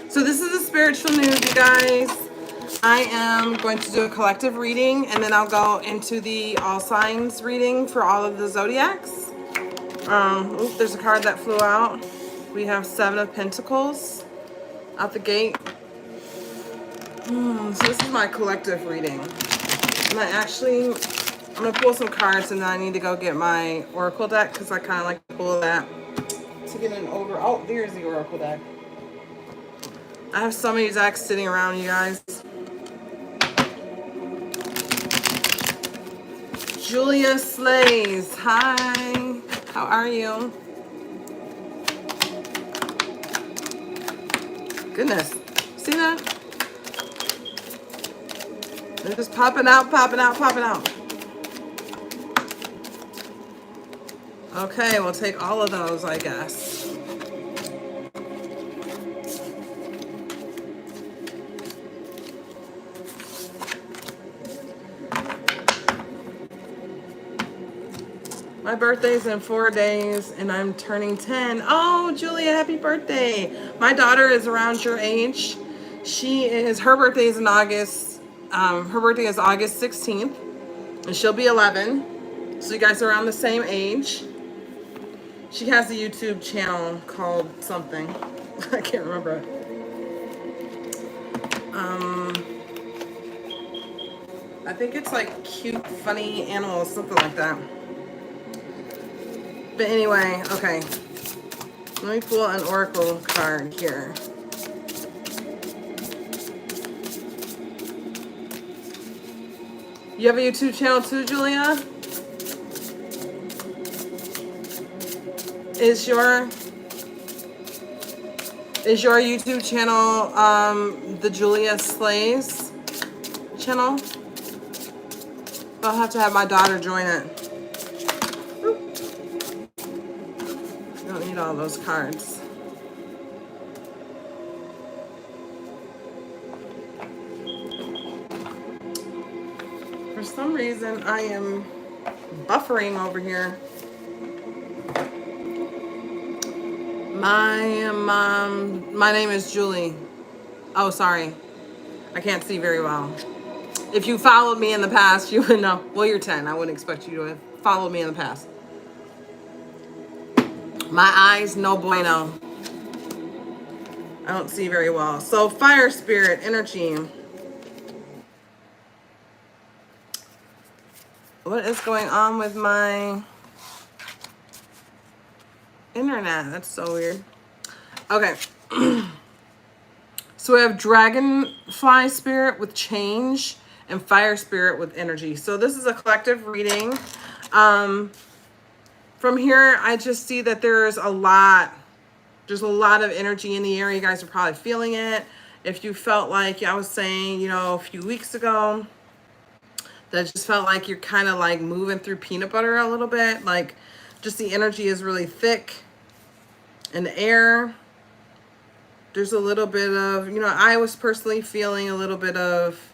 So this is a spiritual news, you guys. I am going to do a collective reading, and then I'll go into the all signs reading for all of the zodiacs. Oops, there's a card that flew out. We have 7 of Pentacles out the gate. So this is my collective reading. And I'm going to pull some cards, and then I need to go get my Oracle deck because I kind of like to pull that to get an over. Oh, there's the Oracle deck. I have so many decks sitting around, you guys. Julia Slays. Hi. How are you? Goodness. See that? They're just popping out, popping out, popping out. Okay, we'll take all of those, I guess. My birthday's in 4 days, and I'm turning 10. Oh, Julia, happy birthday. My daughter is around your age. Her birthday is in August. Her birthday is August 16th, and she'll be 11. So you guys are around the same age. She has a YouTube channel called something. I can't remember it. I think it's like Cute Funny Animals, something like that. But anyway, okay. Let me pull an oracle card here. You have a YouTube channel too, Julia? Is your YouTube channel the Julia Slays channel? I'll have to have my daughter join it. Don't need all those cards. For some reason, I am buffering over here. My name is Julie. Oh, sorry. I can't see very well. If you followed me in the past, you would know. Well, you're 10. I wouldn't expect you to have followed me in the past. My eyes, no bueno. I don't see very well. So, fire spirit, energy. What is going on with my internet? That's so weird. Okay. So we have dragonfly spirit with change and fire spirit with energy. So this is a collective reading. From here, I just see that there's a lot of energy in the air. You guys are probably feeling it. If you felt like I was saying, a few weeks ago, that just felt like you're kind of like moving through peanut butter a little bit. Like just the energy is really thick in the air. There's a little bit of, I was personally feeling a little bit of,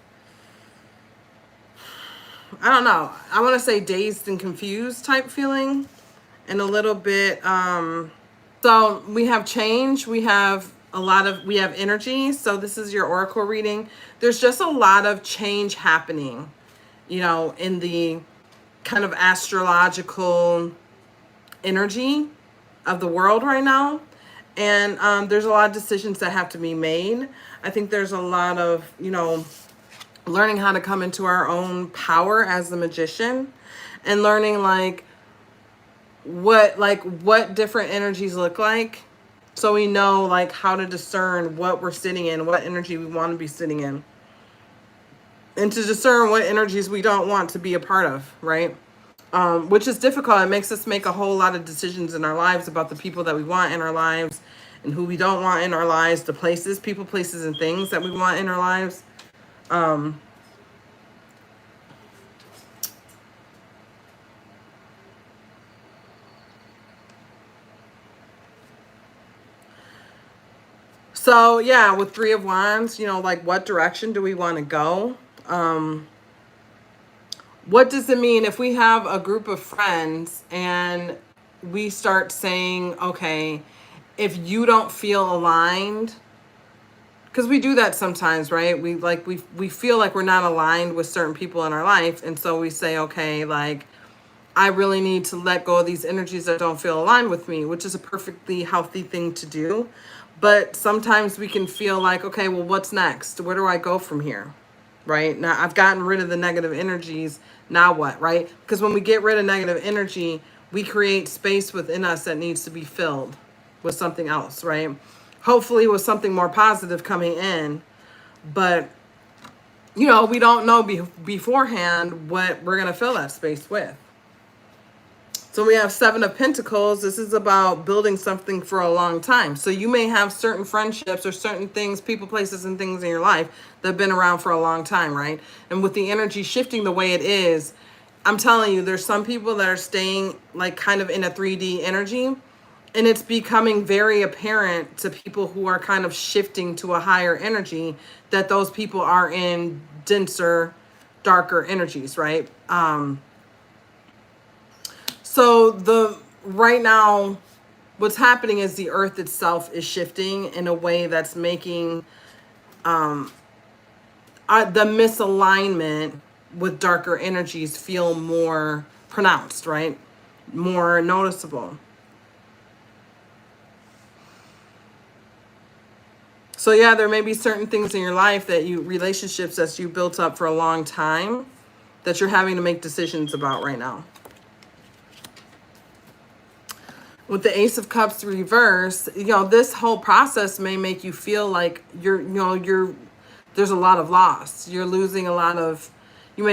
I don't know, I want to say dazed and confused type feeling. And a little bit, so we have change, we have energy. So this is your oracle reading. There's just a lot of change happening, in the kind of astrological energy of the world right now. And there's a lot of decisions that have to be made. I think there's a lot of, learning how to come into our own power as the magician, and learning what different energies look like, so we know how to discern what we're sitting in, what energy we want to be sitting in, and to discern what energies we don't want to be a part of, right? Which is difficult. It makes us make a whole lot of decisions in our lives about the people that we want in our lives and who we don't want in our lives, the people, places, and things that we want in our lives. So yeah, with 3 of Wands, what direction do we want to go? What does it mean if we have a group of friends and we start saying, okay, if you don't feel aligned because we do that sometimes, right? We feel like we're not aligned with certain people in our life, and so we say, okay, like, I really need to let go of these energies that don't feel aligned with me, which is a perfectly healthy thing to do. But sometimes we can feel like, okay, well, what's next? Where do I go from here? Right? Now I've gotten rid of the negative energies. Now what? Right? Because when we get rid of negative energy, we create space within us that needs to be filled with something else, right? Hopefully with something more positive coming in. But, you know, we don't know beforehand what we're going to fill that space with. So we have Seven of Pentacles. This is about building something for a long time. So you may have certain friendships or certain things, people, places, and things in your life that have been around for a long time, right? And with the energy shifting the way it is, I'm telling you, there's some people that are staying like kind of in a 3D energy. And it's becoming very apparent to people who are kind of shifting to a higher energy that those people are in denser, darker energies, right? So right now, what's happening is the earth itself is shifting in a way that's making the misalignment with darker energies feel more pronounced, right? More noticeable. So yeah, there may be certain things in your life relationships that you built up for a long time that you're having to make decisions about right now. With the Ace of Cups reverse, you know, this whole process may make you feel like there's a lot of loss. You may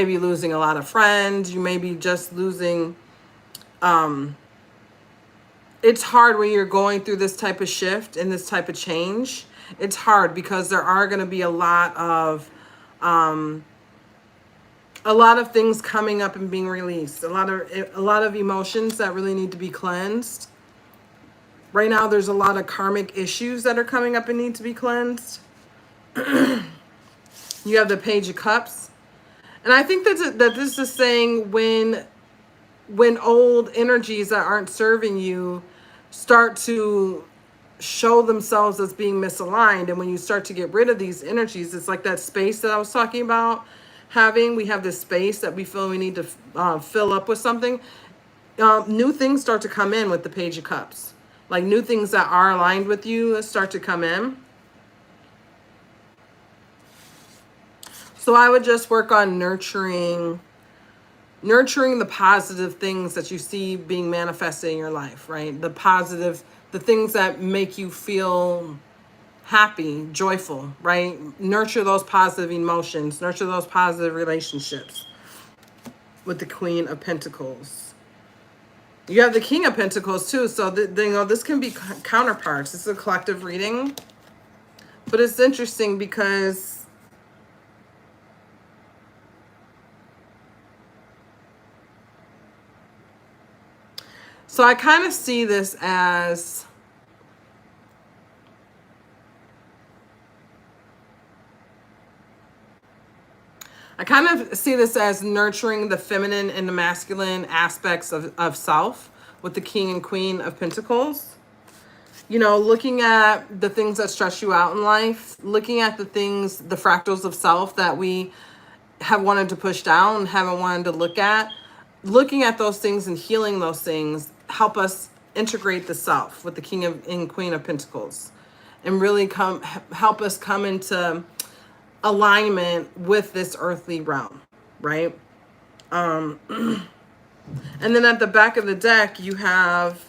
be losing a lot of friends. You may be just losing, it's hard when you're going through this type of shift and this type of change. It's hard because there are going to be a lot of things coming up and being released. A lot of emotions that really need to be cleansed. Right now, there's a lot of karmic issues that are coming up and need to be cleansed. You have the Page of Cups. And I think that this is saying when old energies that aren't serving you start to show themselves as being misaligned, and when you start to get rid of these energies, it's like that space that I was talking about having. We have this space that we feel we need to fill up with something. New things start to come in with the Page of Cups. Like new things that are aligned with you start to come in. So I would just work on nurturing the positive things that you see being manifested in your life, right? The things that make you feel happy, joyful, right? Nurture those positive emotions, nurture those positive relationships. With the Queen of Pentacles. You have the King of Pentacles too, so this can be counterparts. It's a collective reading, but it's interesting because so I kind of see this as nurturing the feminine and the masculine aspects of self with the King and Queen of Pentacles. You know, looking at the things that stress you out in life, looking at the fractals of self that we have wanted to push down, haven't wanted to look at. Looking at those things and healing those things help us integrate the self with the King and Queen of Pentacles. And really help us come into alignment with this earthly realm, right? And then at the back of the deck, you have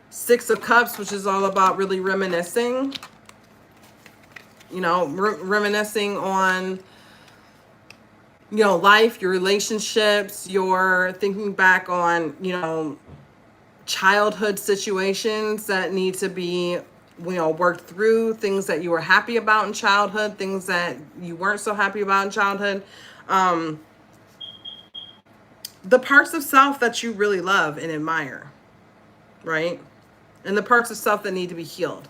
Six of Cups, which is all about really reminiscing. You know, reminiscing on, you know, life, your relationships, you're thinking back on, you know, childhood situations that need to be, you know, worked through, things that you were happy about in childhood, things that you weren't so happy about in childhood. The parts of self that you really love and admire, right? And the parts of self that need to be healed.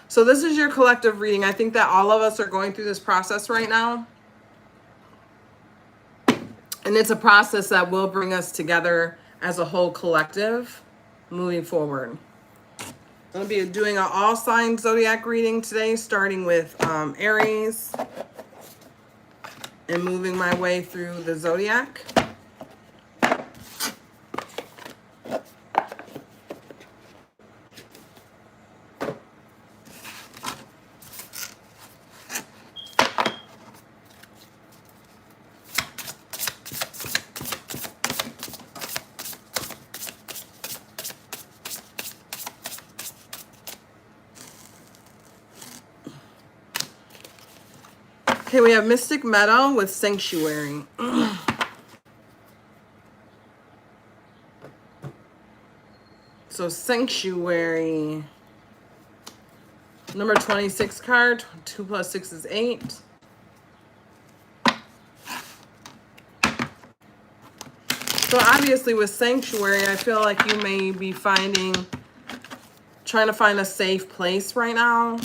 So this is your collective reading. I think that all of us are going through this process right now. And it's a process that will bring us together as a whole collective moving forward. I'll be doing an all sign zodiac reading today, starting with Aries and moving my way through the zodiac. Okay, we have Mystic Meadow with Sanctuary. So Sanctuary, number 26 card, 2 plus 6 is 8. So obviously with Sanctuary, I feel like you may be trying to find a safe place right now.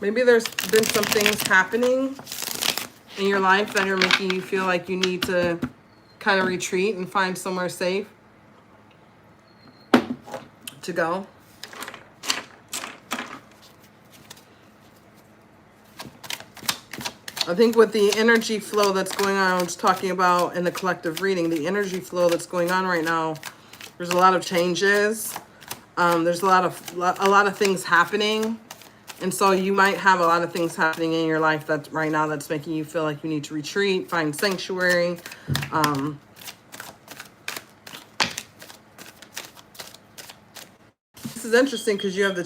Maybe there's been some things happening in your life that are making you feel like you need to kind of retreat and find somewhere safe to go. I think with the energy flow that's going on, I was talking about in the collective reading, the energy flow that's going on right now, there's a lot of changes. There's a lot of things happening. And so you might have a lot of things happening in your life that's right now that's making you feel like you need to retreat, find sanctuary. This is interesting because you have the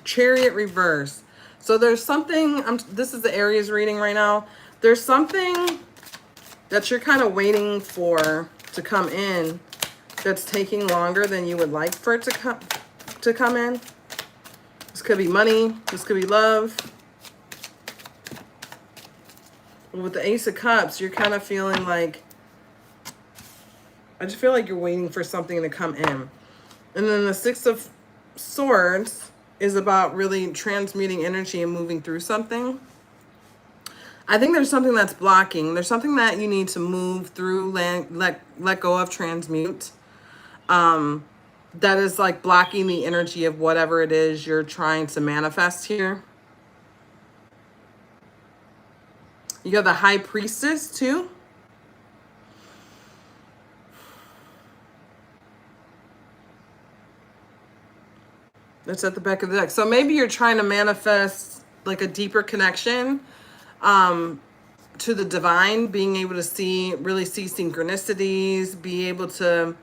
chariot reverse. So there's something, this is the Aries reading right now. There's something that you're kind of waiting for to come in that's taking longer than you would like for it to come in. This could be money. This could be love. With the Ace of Cups, you're kind of feeling like, I just feel like you're waiting for something to come in. And then the Six of Swords is about really transmuting energy and moving through something. I think there's something that's blocking. There's something that you need to move through, let go of, transmute. That is like blocking the energy of whatever it is you're trying to manifest here. You got the High Priestess too. That's at the back of the deck. So maybe you're trying to manifest like a deeper connection to the divine, being able to really see synchronicities, be able to,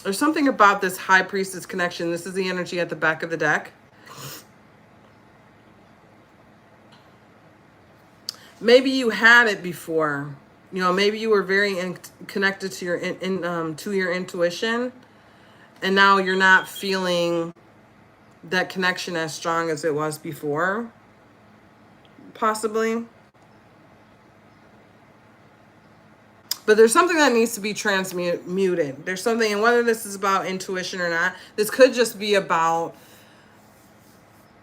there's something about this High Priestess connection. This is the energy at the back of the deck. Maybe you had it before. You know, maybe you were very connected to your intuition, and now you're not feeling that connection as strong as it was before. Possibly. But there's something that needs to be transmuted. There's something, and whether this is about intuition or not, this could just be about,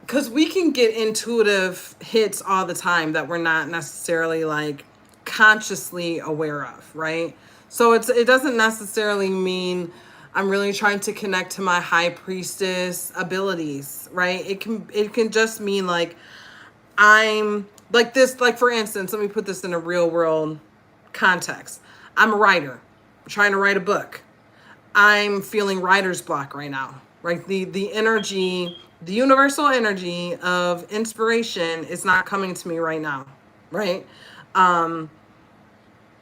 because we can get intuitive hits all the time that we're not necessarily like consciously aware of, right? So it doesn't necessarily mean I'm really trying to connect to my High Priestess abilities, right? It can just mean like I'm like this, like for instance, let me put this in a real world context. I'm a writer. I'm trying to write a book. I'm feeling writer's block right now, right? The energy, the universal energy of inspiration is not coming to me right now, right? And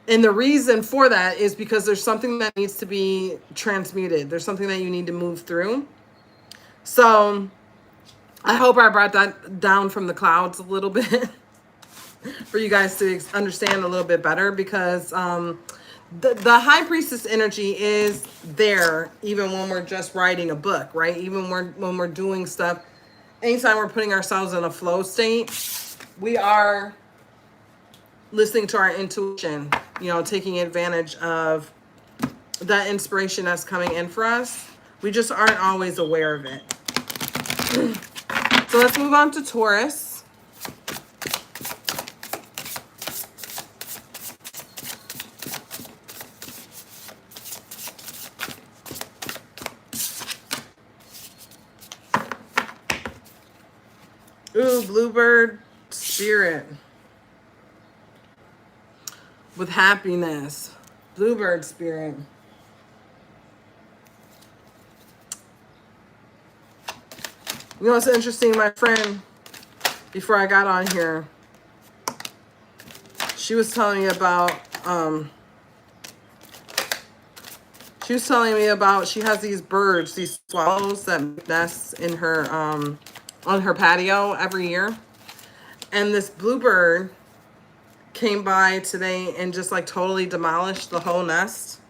the reason for that is because there's something that needs to be transmuted. There's something that you need to move through. So I hope I brought that down from the clouds a little bit for you guys to understand a little bit better, because the High Priestess energy is there even when we're just writing a book, right? Even when we're doing stuff, anytime we're putting ourselves in a flow state, we are listening to our intuition, you know, taking advantage of that inspiration that's coming in for us. We just aren't always aware of it. So let's move on to Taurus. Ooh, bluebird spirit with happiness. Bluebird spirit. You know what's interesting? My friend, before I got on here, she was telling me about, she has these birds, these swallows that make nests in her, on her patio every year. And this bluebird came by today and just like totally demolished the whole nest.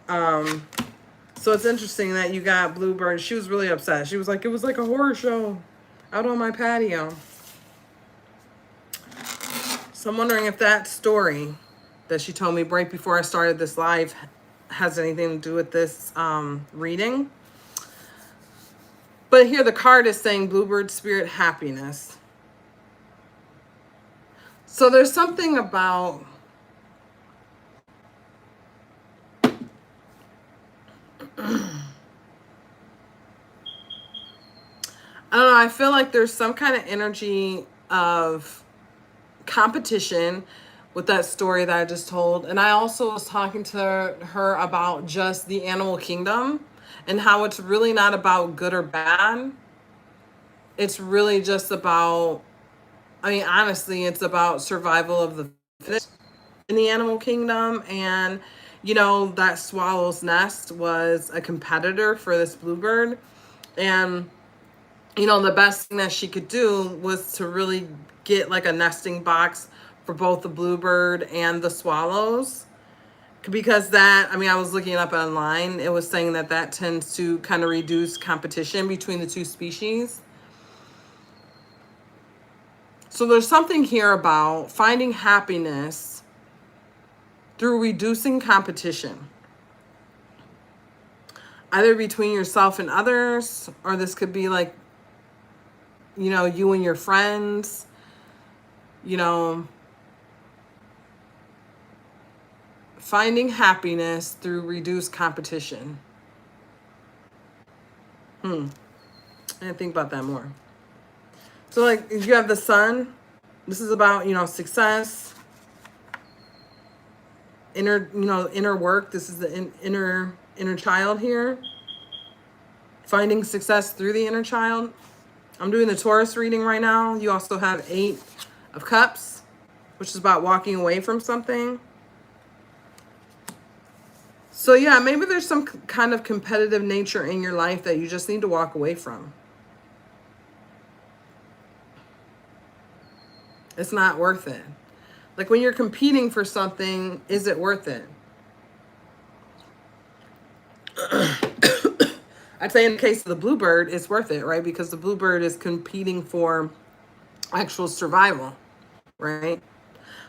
So it's interesting that you got bluebird. She was really upset. She was like, it was like a horror show out on my patio. So I'm wondering if that story that she told me right before I started this live has anything to do with this reading. But here the card is saying bluebird spirit happiness. So there's something about I don't know, I feel like there's some kind of energy of competition with that story that I just told. And I also was talking to her about just the animal kingdom and how it's really not about good or bad. It's really just about, I mean, honestly, it's about survival of the fittest in the animal kingdom. And, you know, that swallow's nest was a competitor for this bluebird. And you know, the best thing that she could do was to really get like a nesting box for both the bluebird and the swallows. Because that, I mean, I was looking it up online. It was saying that that tends to kind of reduce competition between the two species. So there's something here about finding happiness through reducing competition. Either between yourself and others, or this could be like, you know, you and your friends, you know, finding happiness through reduced competition. I didn't think about that more. So like if you have the sun, this is about, you know, success, inner work. This is the inner child here. Finding success through the inner child. I'm doing the Taurus reading right now. You also have 8 of Cups, which is about walking away from something. So yeah, maybe there's some kind of competitive nature in your life that you just need to walk away from. It's not worth it. Like when you're competing for something, is it worth it? I'd say in the case of the bluebird, it's worth it, right? Because the bluebird is competing for actual survival, right?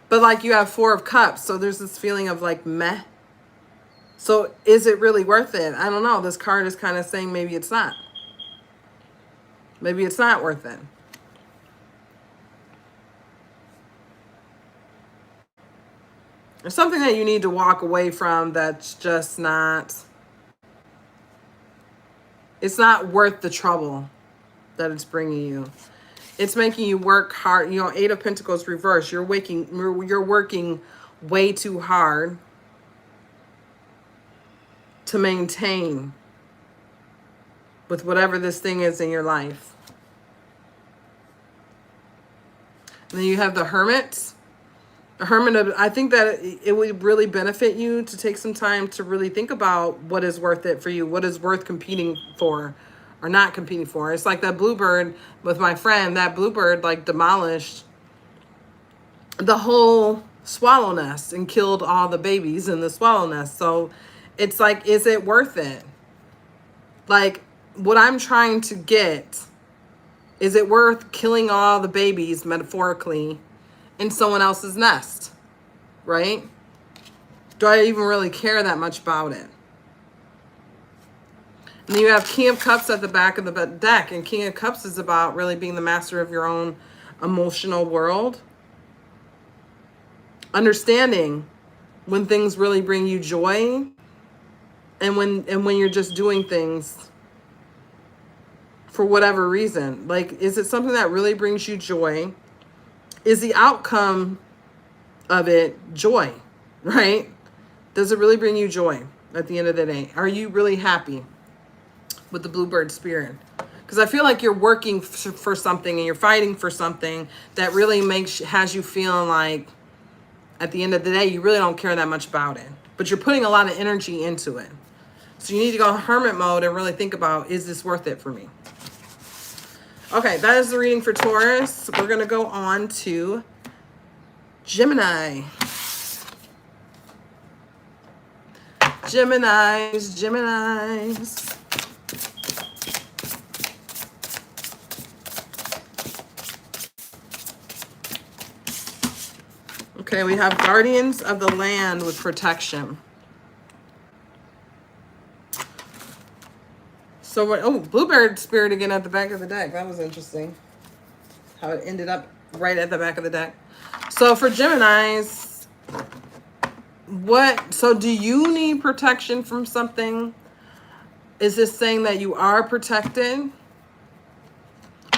But like you have 4 of Cups, so there's this feeling of like meh. So is it really worth it? I don't know. This card is kind of saying maybe it's not. Maybe it's not worth it. There's something that you need to walk away from that's just not, it's not worth the trouble that it's bringing you. It's making you work hard. You know, 8 of Pentacles reverse. You're working way too hard to maintain with whatever this thing is in your life. And then you have the Hermit. The Hermit, I think that it would really benefit you to take some time to really think about what is worth it for you, what is worth competing for or not competing for. It's like that bluebird with my friend. That bluebird like demolished the whole swallow nest and killed all the babies in the swallow nest. So it's like, is it worth it? Like what I'm trying to get, is it worth killing all the babies metaphorically in someone else's nest, right? Do I even really care that much about it? And then you have King of Cups at the back of the deck, and King of Cups is about really being the master of your own emotional world. Understanding when things really bring you joy and when you're just doing things for whatever reason. Like, is it something that really brings you joy? Is the outcome of it joy, right? Does it really bring you joy at the end of the day? Are you really happy with the bluebird spirit? Because I feel like you're working for something and you're fighting for something that really has you feeling like at the end of the day, you really don't care that much about it, but you're putting a lot of energy into it. So you need to go hermit mode and really think about, is this worth it for me? Okay, that is the reading for Taurus. We're going to go on to Gemini. Geminis. Okay, we have guardians of the land with protection. So, oh, bluebird spirit again at the back of the deck. That was interesting. How it ended up right at the back of the deck. So for Geminis, so do you need protection from something? Is this saying that you are protected?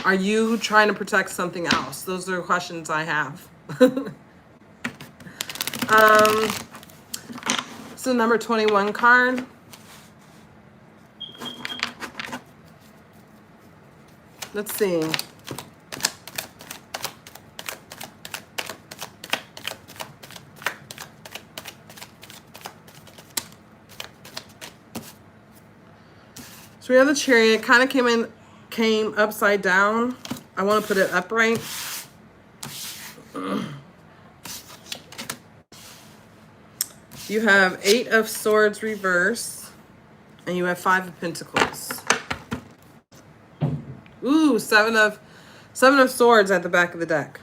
Are you trying to protect something else? Those are the questions I have. So number 21 card. Let's see. So we have the Chariot. Kind of came upside down. I want to put it upright. You have 8 of Swords reverse, and you have 5 of Pentacles. Ooh, 7 of Swords at the back of the deck.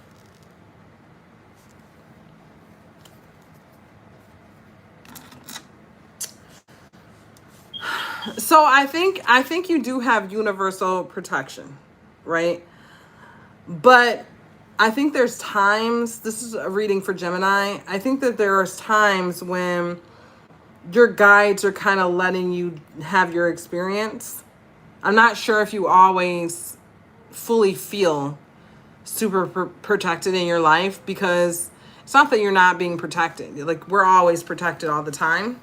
So I think you do have universal protection, right? But I think there's times, this is a reading for Gemini, I think that there are times when your guides are kind of letting you have your experience. I'm not sure if you always fully feel super protected in your life, because it's not that you're not being protected. Like, we're always protected all the time.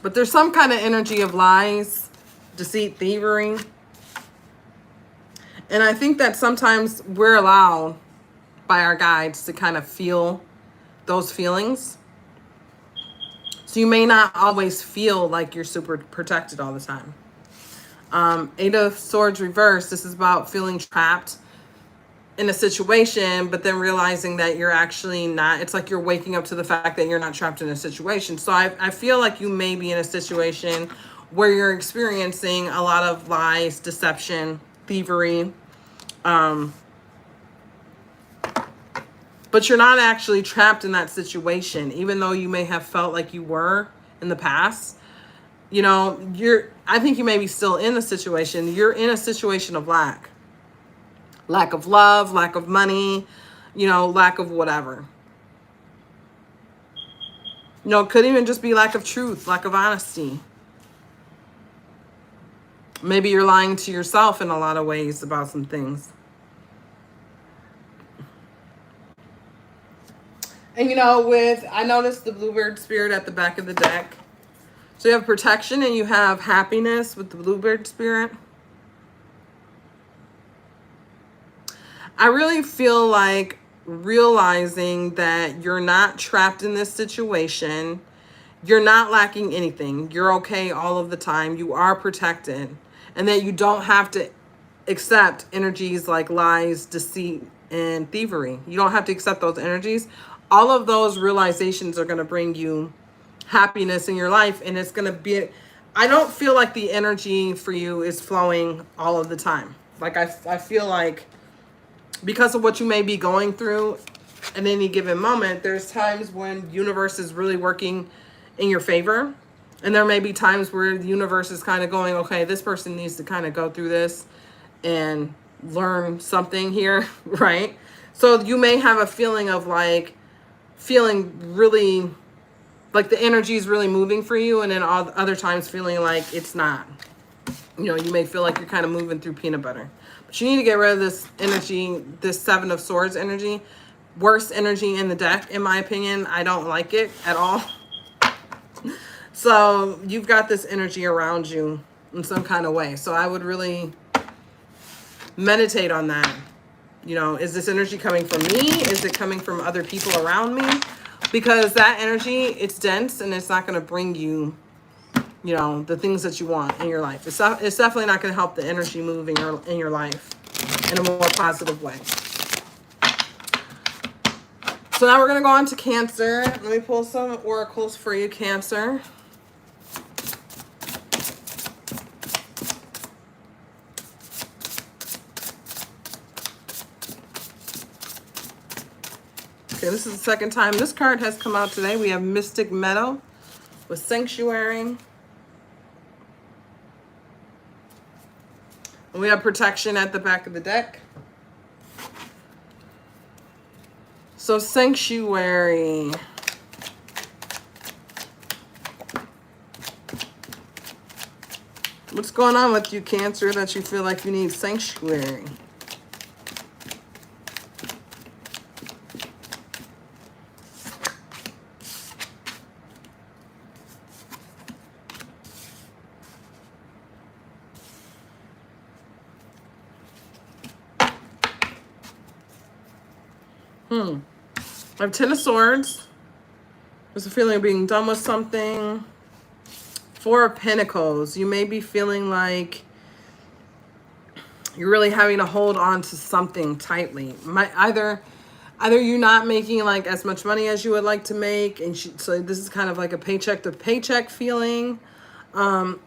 But there's some kind of energy of lies, deceit, thievery. And I think that sometimes we're allowed by our guides to kind of feel those feelings. So you may not always feel like you're super protected all the time. 8 of Swords reverse. This is about feeling trapped in a situation, but then realizing that you're actually not. It's like you're waking up to the fact that you're not trapped in a situation. So I feel like you may be in a situation where you're experiencing a lot of lies, deception, thievery. But you're not actually trapped in that situation, even though you may have felt like you were in the past. You know, I think you may be still in the situation. You're in a situation of lack of love, lack of money, you know, lack of whatever. You know, it could even just be lack of truth, lack of honesty. Maybe you're lying to yourself in a lot of ways about some things. And you know, I noticed the bluebird spirit at the back of the deck. So you have protection and you have happiness with the bluebird spirit. I really feel like realizing that you're not trapped in this situation. You're not lacking anything. You're okay all of the time. You are protected. And that you don't have to accept energies like lies, deceit, and thievery. You don't have to accept those energies. All of those realizations are going to bring you happiness in your life. And it's going to be, I don't feel like the energy for you is flowing all of the time. Like I feel like because of what you may be going through at any given moment, there's times when the universe is really working in your favor. And there may be times where the universe is kind of going, okay, this person needs to kind of go through this and learn something here, right? So you may have a feeling of like feeling really like the energy is really moving for you, and then all the other times feeling like it's not. You know, you may feel like you're kind of moving through peanut butter. But you need to get rid of this energy, this Seven of Swords energy. Worst energy in the deck, in my opinion. I don't like it at all. So you've got this energy around you in some kind of way. So I would really meditate on that. You know, is this energy coming from me? Is it coming from other people around me? Because that energy, it's dense and it's not going to bring you, you know, the things that you want in your life. It's definitely not going to help the energy move in your life in a more positive way. So now we're going to go on to Cancer. Let me pull some oracles for you, Cancer. Okay, this is the second time this card has come out today. We have Mystic Meadow with Sanctuary. And we have Protection at the back of the deck. So Sanctuary. What's going on with you, Cancer, that you feel like you need sanctuary? I have Ten of Swords. There's a feeling of being done with something. Four of Pentacles. You may be feeling like you're really having to hold on to something tightly. Either you're not making like as much money as you would like to make, and so this is kind of like a paycheck to paycheck feeling. Or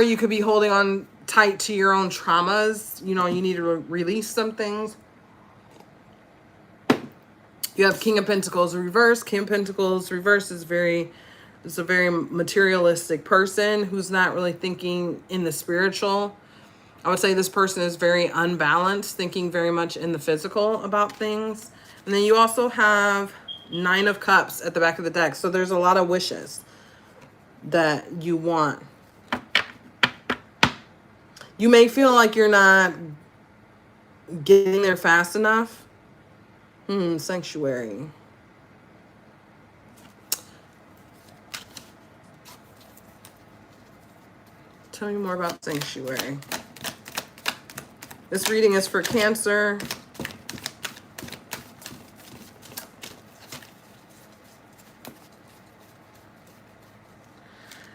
you could be holding on tight to your own traumas. You know, you need to release some things. You have King of Pentacles reverse. King of Pentacles reverse is a very materialistic person who's not really thinking in the spiritual. I would say this person is very unbalanced, thinking very much in the physical about things. And then you also have Nine of Cups at the back of the deck. So there's a lot of wishes that you want. You may feel like you're not getting there fast enough. Sanctuary. Tell me more about Sanctuary. This reading is for Cancer.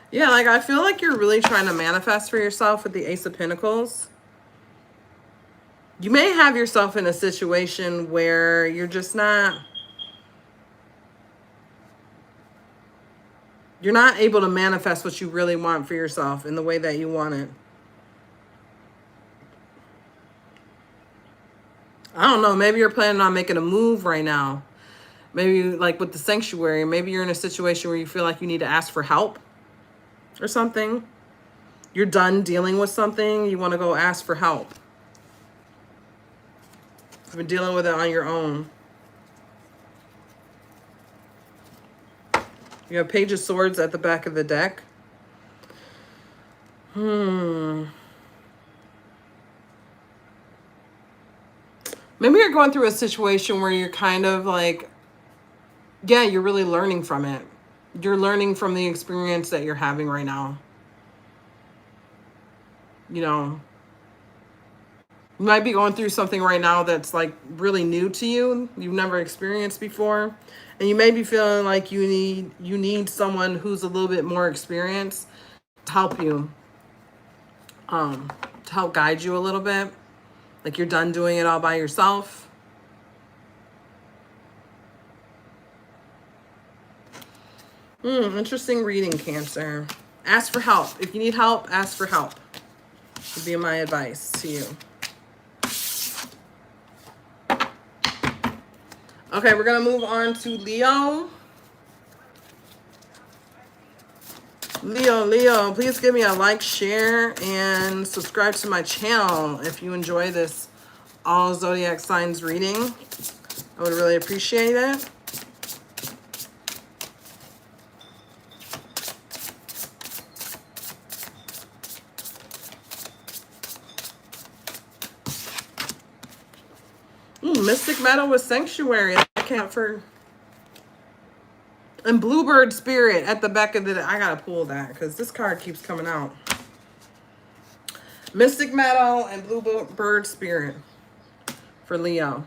Yeah, like I feel like you're really trying to manifest for yourself with the Ace of Pentacles. You may have yourself in a situation where you're just not able to manifest what you really want for yourself in the way that you want it. I don't know. Maybe you're planning on making a move right now. Maybe like with the Sanctuary, maybe you're in a situation where you feel like you need to ask for help or something. You're done dealing with something. You want to go ask for help. You've been dealing with it on your own. You have Page of Swords at the back of the deck. Maybe you're going through a situation where you're kind of like, yeah, you're really learning from it. You're learning from the experience that you're having right now. You know, you might be going through something right now that's like really new to you. You've never experienced before. And you may be feeling like you need someone who's a little bit more experienced to help you, to help guide you a little bit. Like you're done doing it all by yourself. Interesting reading, Cancer. Ask for help. If you need help, ask for help. Would be my advice to you. Okay, we're going to move on to Leo. Leo, please give me a like, share, and subscribe to my channel if you enjoy this all zodiac signs reading. I would really appreciate it. Mystic Meadow with Sanctuary. I can't for... And Bluebird Spirit at the back of the... I gotta pull that because this card keeps coming out. Mystic Meadow and Bluebird Spirit for Leo.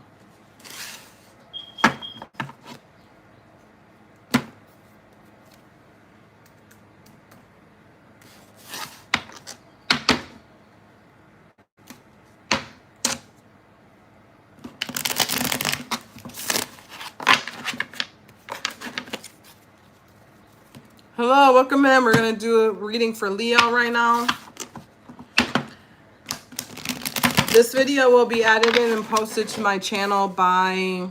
Hello, welcome in. We're going to do a reading for Leo right now. This video will be edited and posted to my channel by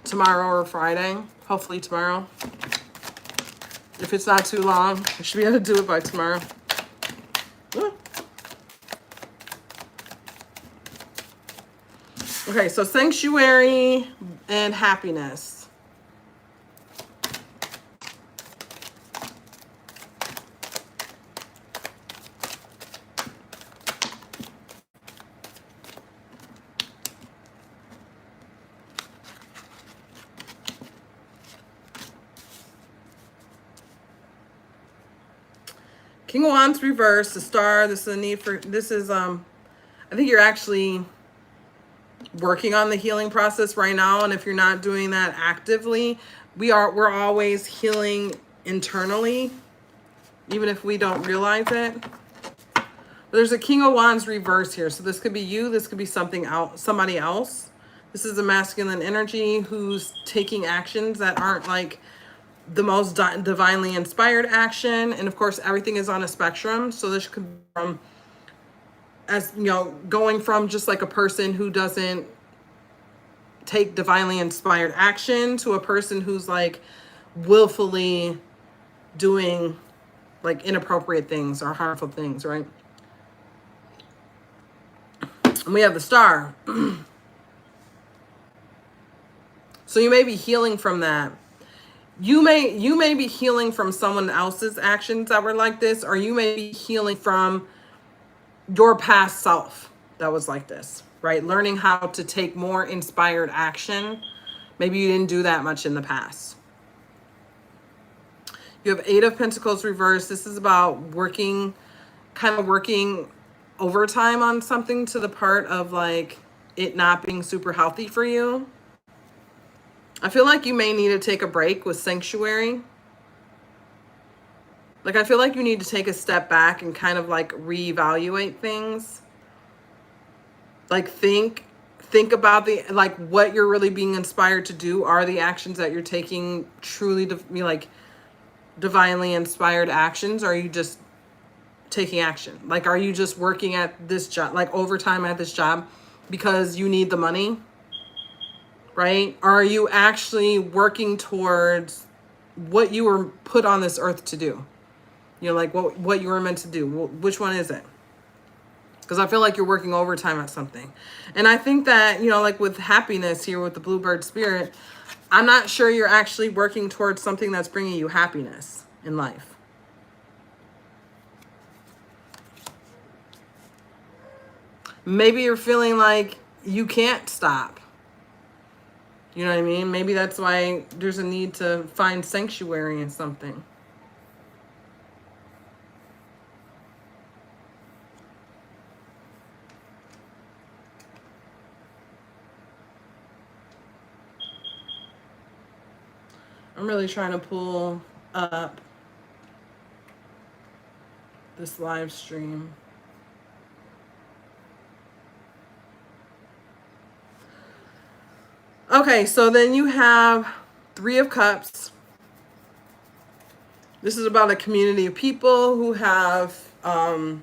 tomorrow or Friday. Hopefully tomorrow. If it's not too long, I should be able to do it by tomorrow. Okay, so Sanctuary and Happiness. King of Wands reverse, the Star. This is a need for, this is, I think you're actually working on the healing process right now. And if you're not doing that actively, we're always healing internally, even if we don't realize it. But there's a King of Wands reverse here. So this could be you, this could be something else, somebody else. This is a masculine energy who's taking actions that aren't like the most divinely inspired action. And of course, everything is on a spectrum. So this could be from, as you know, going from just like a person who doesn't take divinely inspired action to a person who's like willfully doing like inappropriate things or harmful things, right? And we have the Star. So you may be healing from that. You may be healing from someone else's actions that were like this, or you may be healing from your past self that was like this, right? Learning how to take more inspired action. Maybe you didn't do that much in the past. You have 8 of Pentacles reversed. This is about working, kind of working overtime on something to the part of like it not being super healthy for you. I feel like you may need to take a break with Sanctuary. Like, I feel like you need to take a step back and kind of like reevaluate things. Like think about the, like what you're really being inspired to do. Are the actions that you're taking truly like divinely inspired actions? Or are you just taking action? Like, are you just working at this job, like overtime at this job because you need the money? Right? Or are you actually working towards what you were put on this earth to do? You know, like what you were meant to do. Which one is it? Because I feel like you're working overtime at something. And I think that, you know, like with Happiness here with the Bluebird Spirit, I'm not sure you're actually working towards something that's bringing you happiness in life. Maybe you're feeling like you can't stop. You know what I mean? Maybe that's why there's a need to find sanctuary in something. I'm really trying to pull up this live stream. Okay, so then you have 3 of Cups. This is about a community of people who have an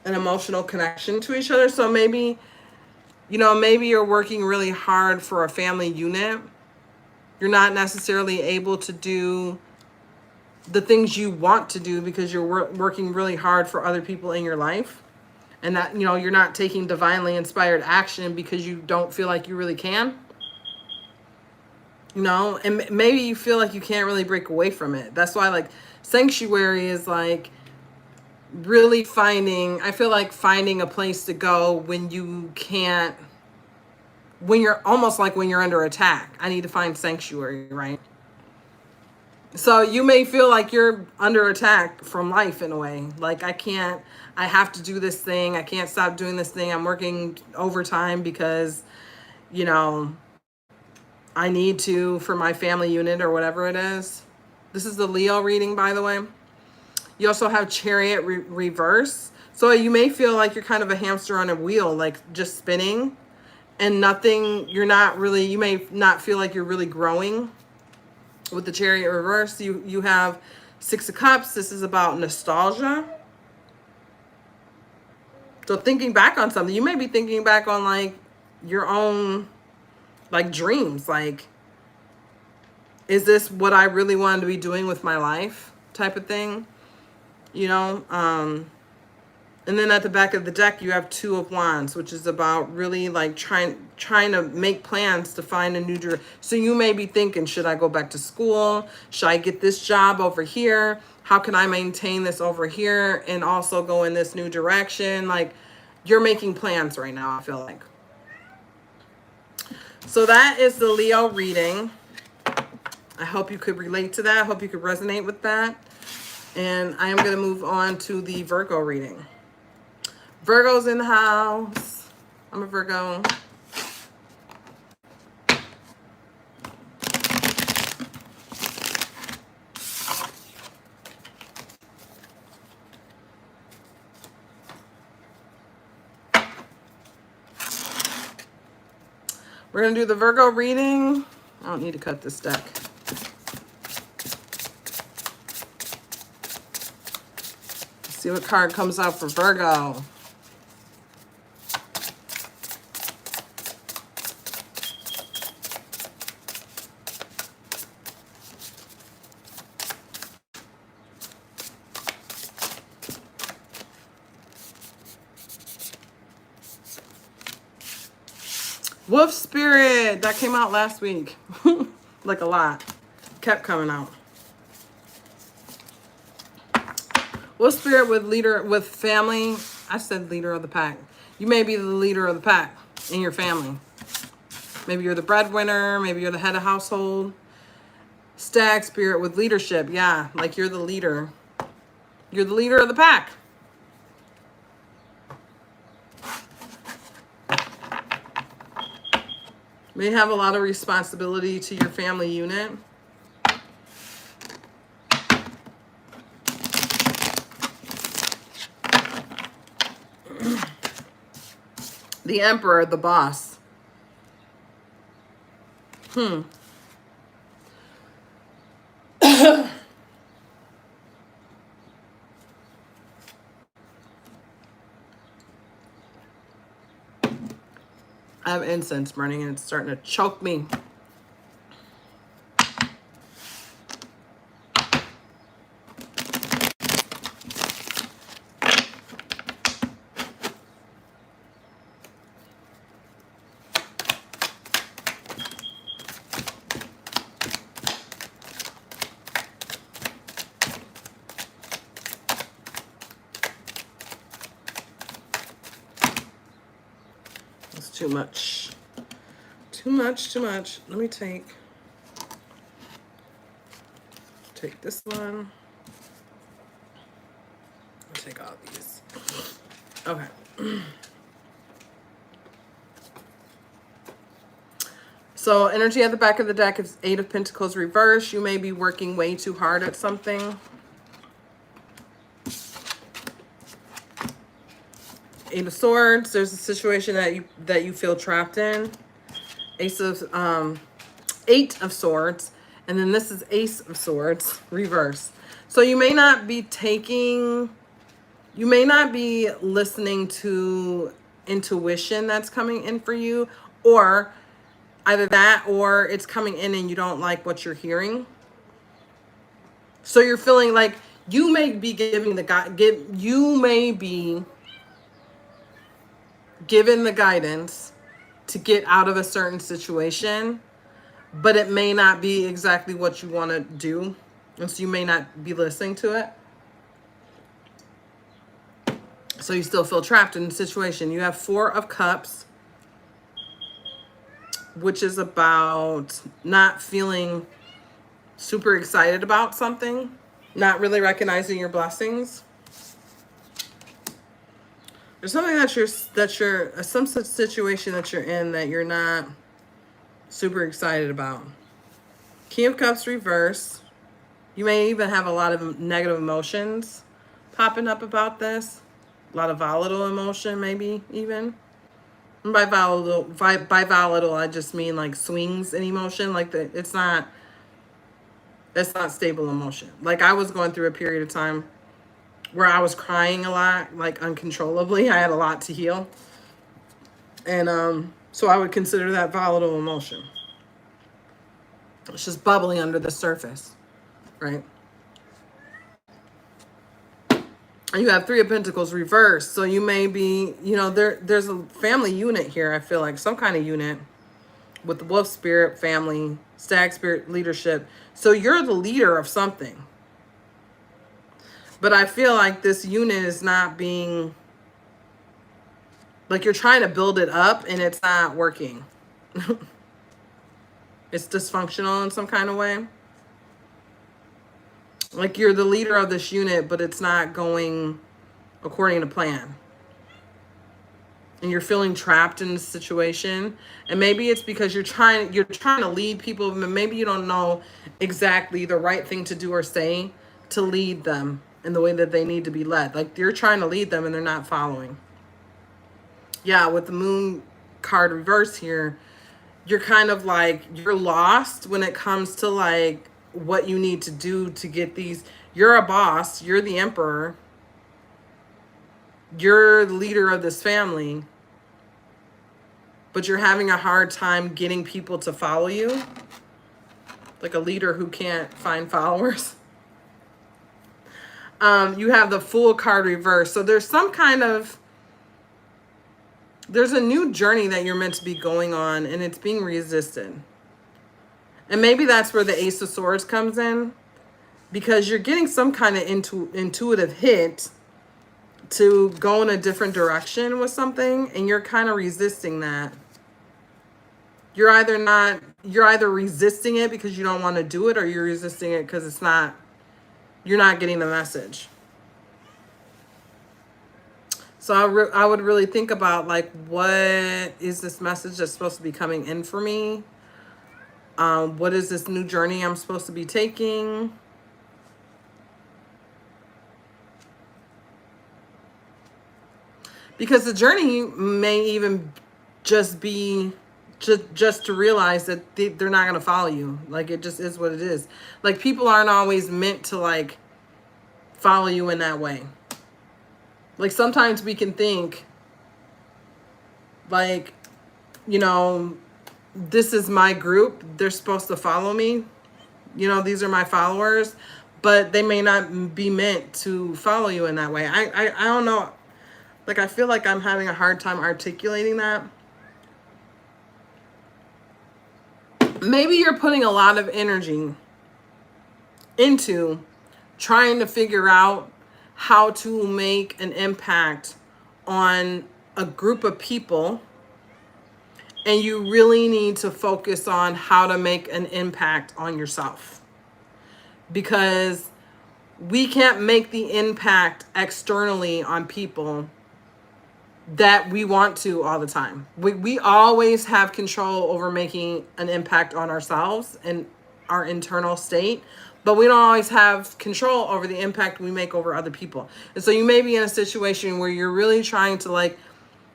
emotional connection to each other. So maybe, you know, maybe you're working really hard for a family unit. You're not necessarily able to do the things you want to do because you're working really hard for other people in your life. And that, you know, you're not taking divinely inspired action because you don't feel like you really can. You know, and maybe you feel like you can't really break away from it. That's why like Sanctuary is like really finding, I feel like finding a place to go when you can't when you're almost like when you're under attack. I need to find sanctuary, right? So you may feel like you're under attack from life in a way. Like I have to do this thing. I can't stop doing this thing. I'm working overtime because, you know, I need to for my family unit or whatever it is. This is the Leo reading, by the way. You also have Chariot reverse. So you may feel like you're kind of a hamster on a wheel, like just spinning and nothing. You may not feel like you're really growing. With the Chariot reverse, you have Six of Cups. This is about nostalgia. So thinking back on something, you may be thinking back on like your own like dreams. Like, is this what I really wanted to be doing with my life type of thing? You know, and then at the back of the deck, you have Two of Wands, which is about really like trying to make plans to find a new direction. So you may be thinking, should I go back to school? Should I get this job over here? How can I maintain this over here and also go in this new direction? Like, you're making plans right now, I feel like. So that is the Leo reading. I hope you could relate to that. I hope you could resonate with that. And I am going to move on to the Virgo reading. Virgo's in the house. I'm a Virgo. We're going to do the Virgo reading. I don't need to cut this deck. Let's see what card comes out for Virgo. Wolf Spirit, that came out last week. Like a lot. Kept coming out. Wolf Spirit with family. I said leader of the pack. You may be the leader of the pack in your family. Maybe you're the breadwinner. Maybe you're the head of household. Stag Spirit with leadership. Yeah, like you're the leader. You're the leader of the pack. May have a lot of responsibility to your family unit. The Emperor, the boss. I have incense burning and it's starting to choke me. Too much. Too much, too much. Let me take this one. I'll take all these. Okay. So energy at the back of the deck is Eight of Pentacles reverse. You may be working way too hard at something. Eight of Swords, there's a situation that you feel trapped in. Eight of Swords, and then this is Ace of Swords, reverse. So you may not be listening to intuition that's coming in for you, or either that or it's coming in and you don't like what you're hearing. So you're feeling like you may be given the guidance to get out of a certain situation, but it may not be exactly what you want to do, and so you may not be listening to it. So you still feel trapped in the situation. You have Four of Cups. which is about not feeling super excited about something, not really recognizing your blessings. There's something that you're some situation that you're in that you're not super excited about. King of Cups reverse. You may even have a lot of negative emotions popping up about this. A lot of volatile emotion, maybe even. And by volatile, I just mean like swings in emotion. Like it's not stable emotion. Like I was going through a period of time where I was crying a lot, like uncontrollably. I had a lot to heal. And so I would consider that volatile emotion. It's just bubbling under the surface, right? And you have Three of Pentacles reversed. So you may be, there's a family unit here, I feel like. Some kind of unit with the wolf spirit, family, stag spirit, leadership. So you're the leader of something. But I feel like this unit is not being, like you're trying to build it up and it's not working. It's dysfunctional in some kind of way. Like you're the leader of this unit, but it's not going according to plan. And you're feeling trapped in the situation. And maybe it's because you're trying to lead people, but maybe you don't know exactly the right thing to do or say to lead them in the way that they need to be led. Like you're trying to lead them and they're not following. Yeah, with the moon card reverse here, you're kind of like, you're lost when it comes to like what you need to do to get these. You're a boss, you're the emperor, you're the leader of this family, but you're having a hard time getting people to follow you. Like a leader who can't find followers. You have the Fool card reversed. So there's a new journey that you're meant to be going on, and it's being resisted. And maybe that's where the Ace of Swords comes in, because you're getting some kind of intuitive hit to go in a different direction with something, and you're kind of resisting that. You're either resisting it because you don't want to do it, or you're resisting it because you're not getting the message. So I would really think about like, what is this message that's supposed to be coming in for me? What is this new journey I'm supposed to be taking? Because the journey may even just be just to realize that they're not going to follow you. Like it just is what it is. Like people aren't always meant to like follow you in that way. Like sometimes we can think like, this is my group. They're supposed to follow me. These are my followers, but they may not be meant to follow you in that way. I don't know. Like, I feel like I'm having a hard time articulating that. Maybe you're putting a lot of energy into trying to figure out how to make an impact on a group of people, and you really need to focus on how to make an impact on yourself, because we can't make the impact externally on people that we want to all the time. We always have control over making an impact on ourselves and our internal state, but we don't always have control over the impact we make over other people. And so you may be in a situation where you're really trying to like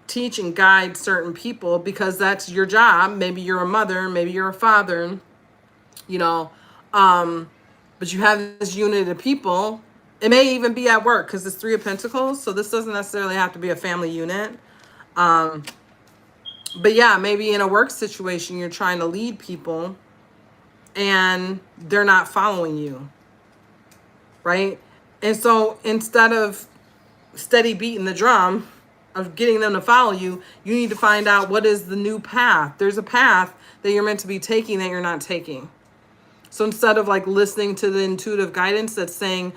teach and guide certain people because that's your job. Maybe you're a mother, maybe you're a father, but you have this unit of people. It may even be at work because it's Three of Pentacles. So this doesn't necessarily have to be a family unit. But yeah, maybe in a work situation, you're trying to lead people and they're not following you, right? And so instead of steady beating the drum of getting them to follow you, you need to find out what is the new path. There's a path that you're meant to be taking that you're not taking. So instead of like listening to the intuitive guidance that's saying,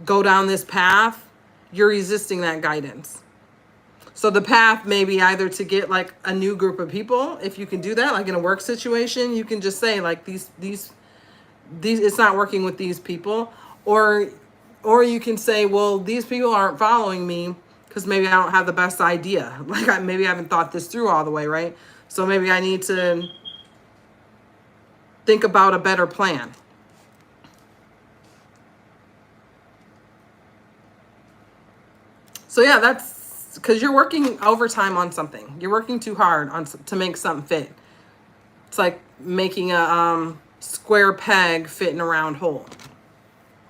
go down this path, you're resisting that guidance. So the path may be either to get like a new group of people. If you can do that, like in a work situation, you can just say like these, it's not working with these people. Or you can say, well, these people aren't following me because maybe I don't have the best idea. Like maybe I haven't thought this through all the way, right? So maybe I need to think about a better plan. So yeah, that's because you're working overtime on something. You're working too hard to make something fit. It's like making a square peg fit in a round hole.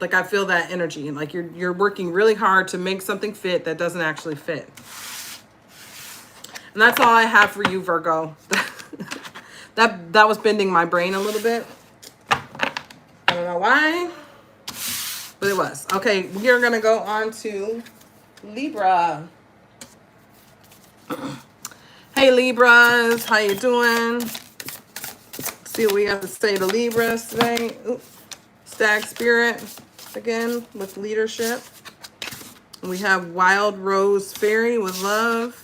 Like I feel that energy, and like you're working really hard to make something fit that doesn't actually fit. And that's all I have for you, Virgo. that was bending my brain a little bit. I don't know why, but it was. Okay, we are gonna go on to Libra. Hey Libras, how you doing? Let's see what we have to say to Libras today. Ooh, Stag Spirit again with leadership. We have Wild Rose Fairy with love.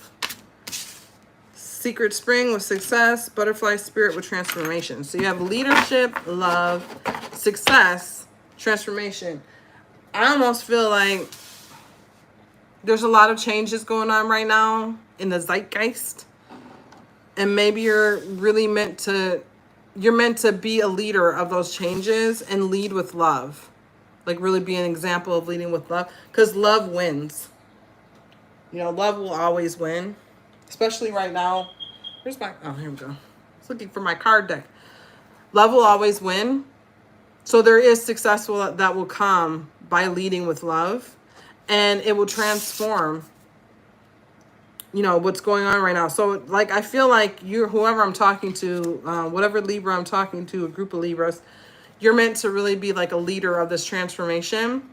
Secret Spring with success. Butterfly Spirit with transformation. So you have leadership, love, success, transformation. I almost feel like there's a lot of changes going on right now in the zeitgeist. And maybe you're really meant to be a leader of those changes and lead with love. Like really be an example of leading with love. Because love wins. You know, love will always win. Especially right now. Here's my, oh, here we go. I was looking for my card deck. Love will always win. So there is success that will come by leading with love. And it will transform, you know, what's going on right now. So like, I feel like whoever I'm talking to, whatever Libra I'm talking to, a group of Libras, you're meant to really be like a leader of this transformation.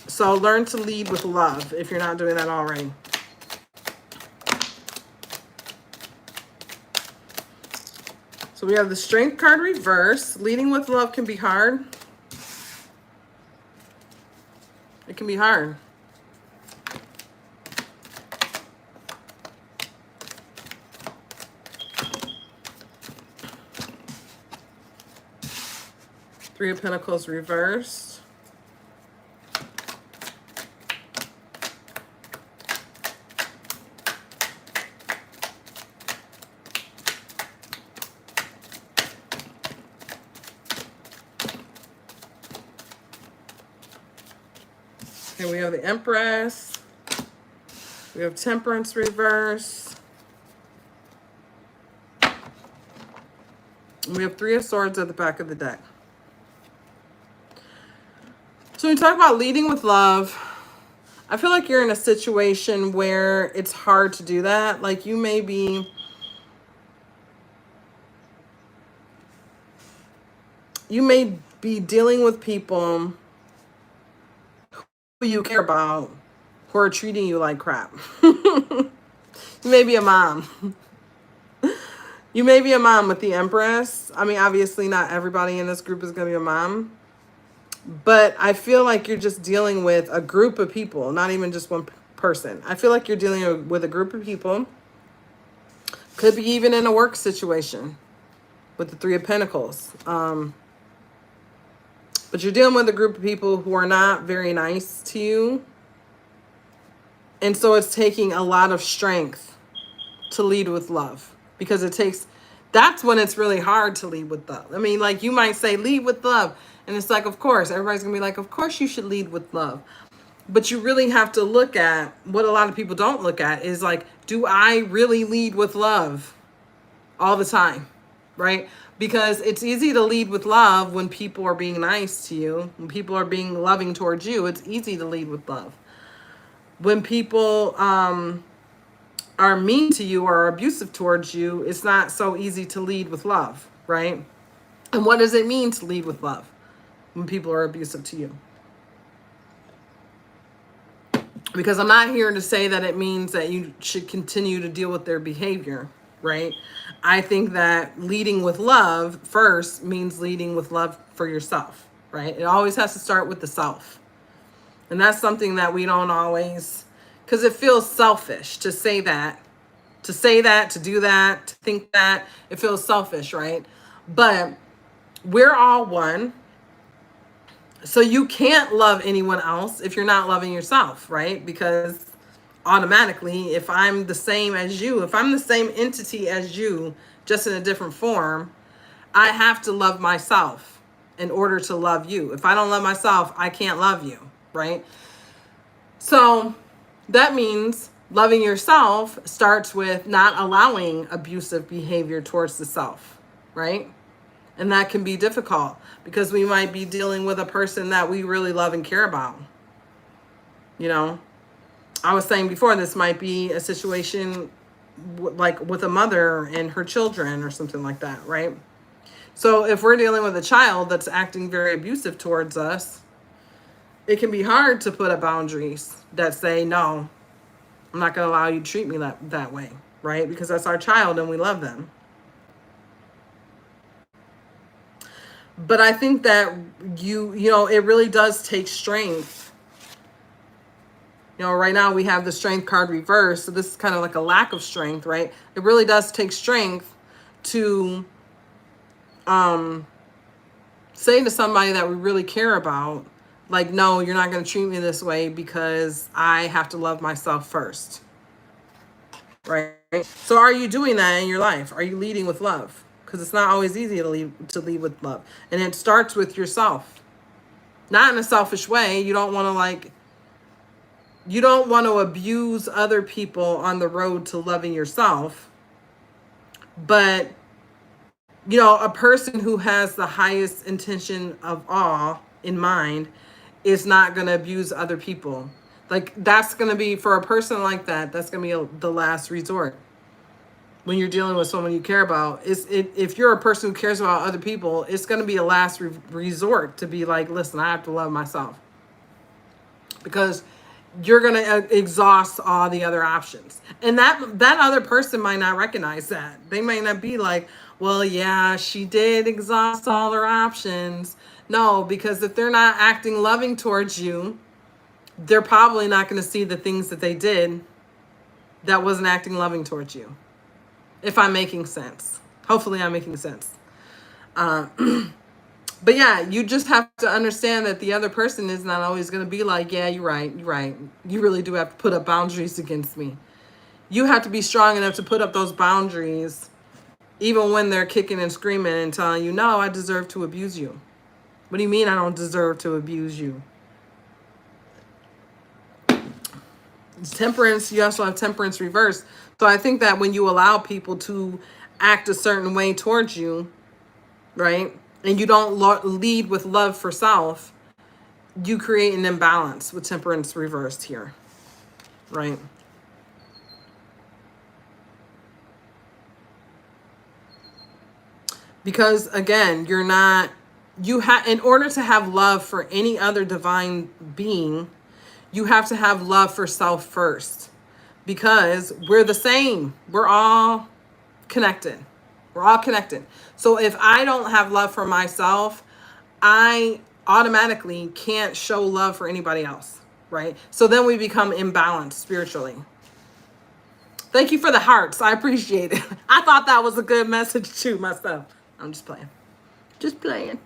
So learn to lead with love if you're not doing that already. So we have the Strength card reverse. Leading with love can be hard. It can be hard. Three of Pentacles reversed. And we have the Empress. We have Temperance reverse. And we have Three of Swords at the back of the deck. So when we talk about leading with love, I feel like you're in a situation where it's hard to do that. Like you may be dealing with people who you care about who are treating you like crap. You may be a mom. You may be a mom with the Empress. I mean, obviously not everybody in this group is going to be a mom. But I feel like you're just dealing with a group of people, not even just one person. I feel like you're dealing with a group of people. Could be even in a work situation with the Three of Pentacles. But you're dealing with a group of people who are not very nice to you. And so it's taking a lot of strength to lead with love. Because that's when it's really hard to lead with love. I mean, like you might say, lead with love. And it's like, of course, everybody's going to be like, of course you should lead with love. But you really have to look at what a lot of people don't look at is like, do I really lead with love all the time? Right? Because it's easy to lead with love when people are being nice to you. When people are being loving towards you, it's easy to lead with love. When people are mean to you or abusive towards you, it's not so easy to lead with love, right? And what does it mean to lead with love when people are abusive to you? Because I'm not here to say that it means that you should continue to deal with their behavior, right? I think that leading with love first means leading with love for yourself, right? It always has to start with the self. And that's something that we don't always because it feels selfish to say that, to do that, to think that. It feels selfish, right? But we're all one. So you can't love anyone else if you're not loving yourself, right? Because automatically, if I'm the same as you, if I'm the same entity as you, just in a different form, I have to love myself in order to love you. If I don't love myself, I can't love you, right? So that means loving yourself starts with not allowing abusive behavior towards the self, right? And that can be difficult because we might be dealing with a person that we really love and care about. You know, I was saying before, this might be a situation like with a mother and her children or something like that, right? So if we're dealing with a child that's acting very abusive towards us, it can be hard to put up boundaries that say, no, I'm not going to allow you to treat me that way, right? Because that's our child and we love them. But I think that you know, it really does take strength. You know, right now we have the strength card reversed. So this is kind of like a lack of strength, right? It really does take strength to say to somebody that we really care about, like, no, you're not going to treat me this way because I have to love myself first, right? So are you doing that in your life? Are you leading with love? Because it's not always easy to lead with love. And it starts with yourself. Not in a selfish way. You don't want to abuse other people on the road to loving yourself. But, you know, a person who has the highest intention of all in mind is not going to abuse other people. Like, that's going to be, for a person like that, that's going to be the last resort. When you're dealing with someone you care about, if you're a person who cares about other people, it's going to be a last resort to be like, listen, I have to love myself. Because you're going to exhaust all the other options. And that other person might not recognize that. They might not be like, well, yeah, she did exhaust all her options. No, because if they're not acting loving towards you, they're probably not going to see the things that they did that wasn't acting loving towards you. If I'm making sense. Hopefully I'm making sense. But yeah, you just have to understand that the other person is not always going to be like, yeah, you're right. You really do have to put up boundaries against me. You have to be strong enough to put up those boundaries, even when they're kicking and screaming and telling you, no, I deserve to abuse you. What do you mean I don't deserve to abuse you? It's temperance. You also have temperance reversed. So I think that when you allow people to act a certain way towards you, right, and you don't lead with love for self, you create an imbalance with temperance reversed here, right? Because again, in order to have love for any other divine being, you have to have love for self first. Because we're the same. We're all connected. So if I don't have love for myself, I automatically can't show love for anybody else, right? So then we become imbalanced spiritually. Thank you for the hearts. I appreciate it. I thought that was a good message too myself. I'm just playing.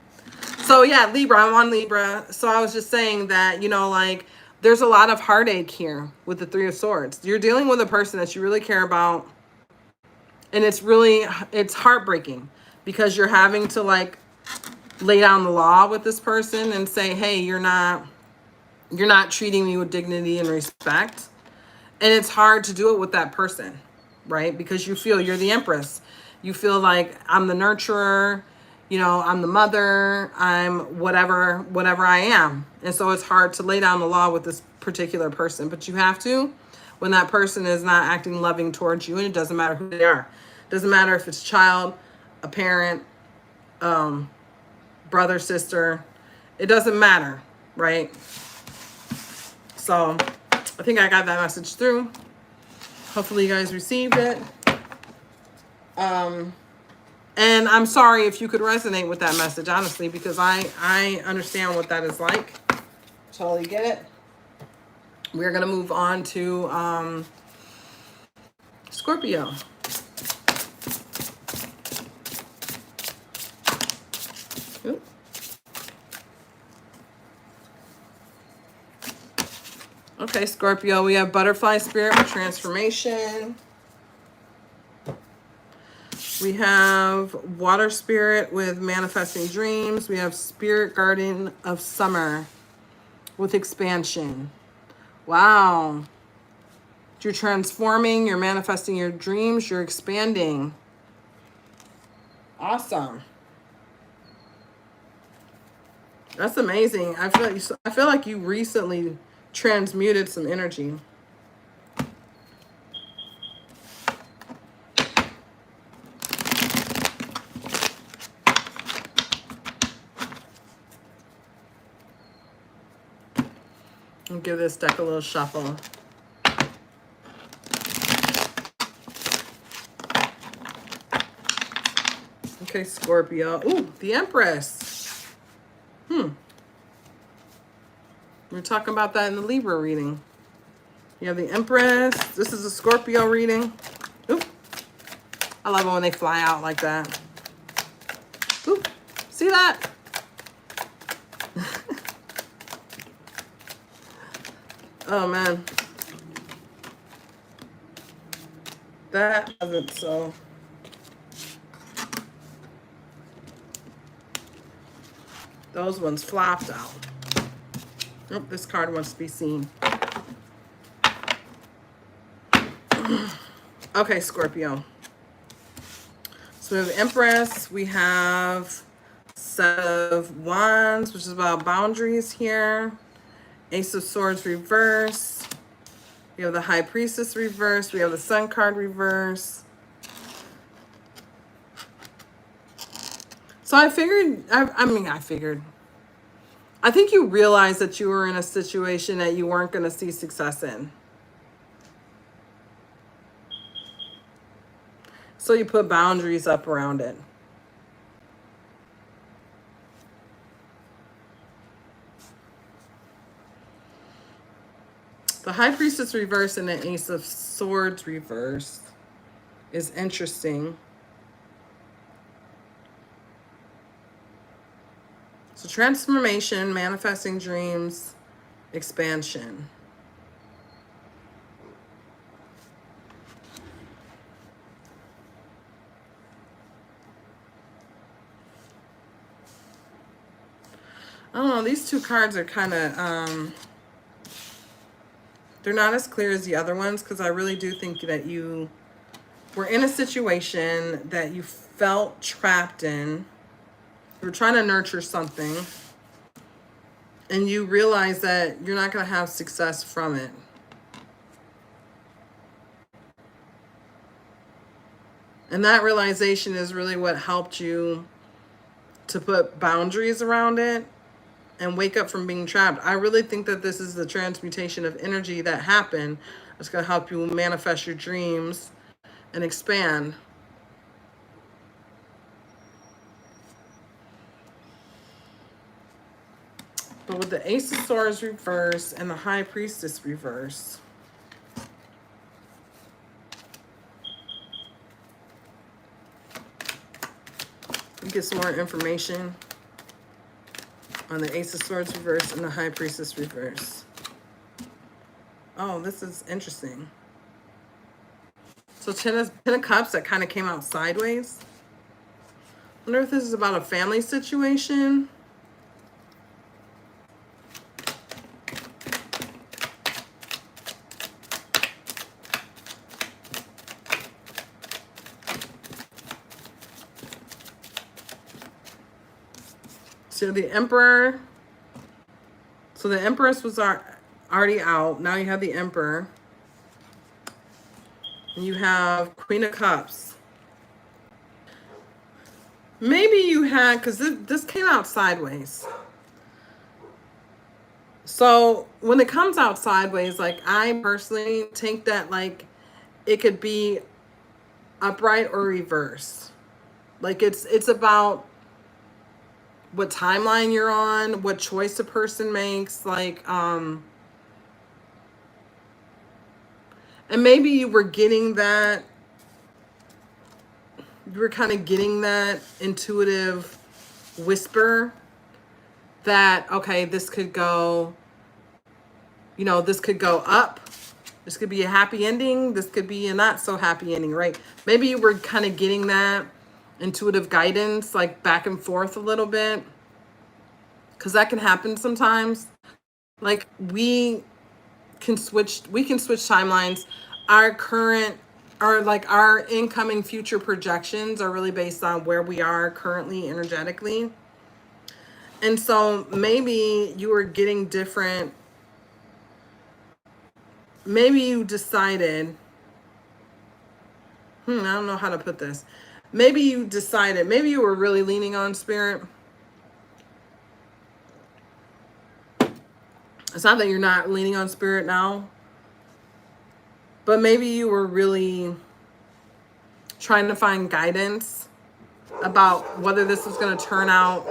So yeah, Libra, I'm on Libra. So I was just saying that, you know, like, there's a lot of heartache here with the Three of Swords. You're dealing with a person that you really care about. And it's heartbreaking because you're having to like lay down the law with this person and say, hey, you're not treating me with dignity and respect. And it's hard to do it with that person, right? Because you feel you're the empress. You feel like I'm the nurturer, you know, I'm the mother, I'm whatever I am. And so it's hard to lay down the law with this particular person, but you have to when that person is not acting loving towards you. And it doesn't matter who they are. It doesn't matter if it's a child, a parent, brother, sister. It doesn't matter, right? So I think I got that message through. Hopefully you guys received it. And I'm sorry if you could resonate with that message, honestly, because I understand what that is like. Totally get it. We're going to move on to Scorpio. Ooh. Okay, Scorpio, we have butterfly spirit with transformation. We have water spirit with manifesting dreams. We have spirit guardian of summer with expansion. Wow. You're transforming, you're manifesting your dreams, you're expanding. Awesome. That's amazing. I feel like you recently transmuted some energy. I'll give this deck a little shuffle. Okay, Scorpio. Ooh, the Empress. We were talking about that in the Libra reading. You have the Empress. This is a Scorpio reading. Ooh. I love it when they fly out like that. Ooh. See that? Oh, man. That wasn't so... Those ones flopped out. Nope, this card wants to be seen. Okay, Scorpio. So we have Empress. We have Set of Wands, which is about boundaries here. Ace of Swords reverse. We have the High Priestess reverse. We have the Sun card reverse. So I figured, I think you realized that you were in a situation that you weren't going to see success in. So you put boundaries up around it. The High Priestess reverse and the Ace of Swords reverse is interesting. So transformation, manifesting dreams, expansion. I don't know, these two cards are kind of, they're not as clear as the other ones because I really do think that you were in a situation that you felt trapped in. You were trying to nurture something and you realize that you're not going to have success from it. And that realization is really what helped you to put boundaries around it and wake up from being trapped. I really think that this is the transmutation of energy that happened. It's going to help you manifest your dreams and expand. But with the Ace of Swords reverse and the High Priestess reverse, we get some more information on the Ace of Swords reverse and the High Priestess reverse. Oh, this is interesting. So Ten of Cups that kind of came out sideways. I wonder if this is about a family situation. So the Emperor. So the Empress was already out. Now you have the Emperor. And you have Queen of Cups. Maybe you had, because this came out sideways. So when it comes out sideways, like I personally think that like it could be upright or reverse. Like it's about what timeline you're on, what choice a person makes. Like And maybe you were getting that, you were kind of getting that intuitive whisper that, okay, this could go, you know, this could go up. This could be a happy ending. This could be a not so happy ending, right? Maybe you were kind of getting that intuitive guidance, like back and forth a little bit. Because that can happen sometimes. Like we can switch timelines. Our current, our incoming future projections are really based on where we are currently energetically. And so maybe you were getting different, maybe you decided, I don't know how to put this. Maybe you decided, maybe you were really leaning on spirit. It's not that you're not leaning on spirit now, but maybe you were really trying to find guidance about whether this is going to turn out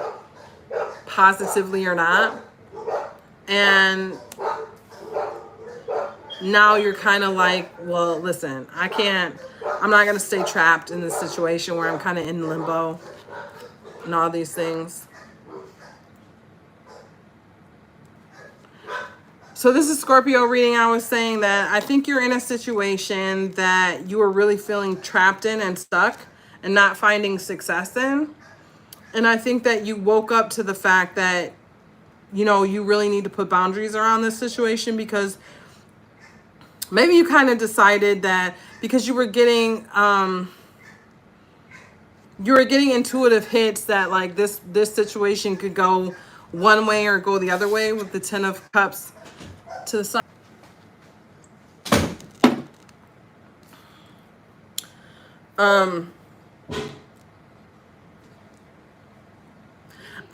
positively or not. And now you're kind of like, well, listen, I'm not going to stay trapped in this situation where I'm kind of in limbo and all these things. So this is Scorpio reading. I was saying that I think you're in a situation that you are really feeling trapped in and stuck and not finding success in. And I think that you woke up to the fact that, you know, you really need to put boundaries around this situation, because maybe you kind of decided that because you were getting intuitive hits that like this situation could go one way or go the other way with the 10 of Cups to the side.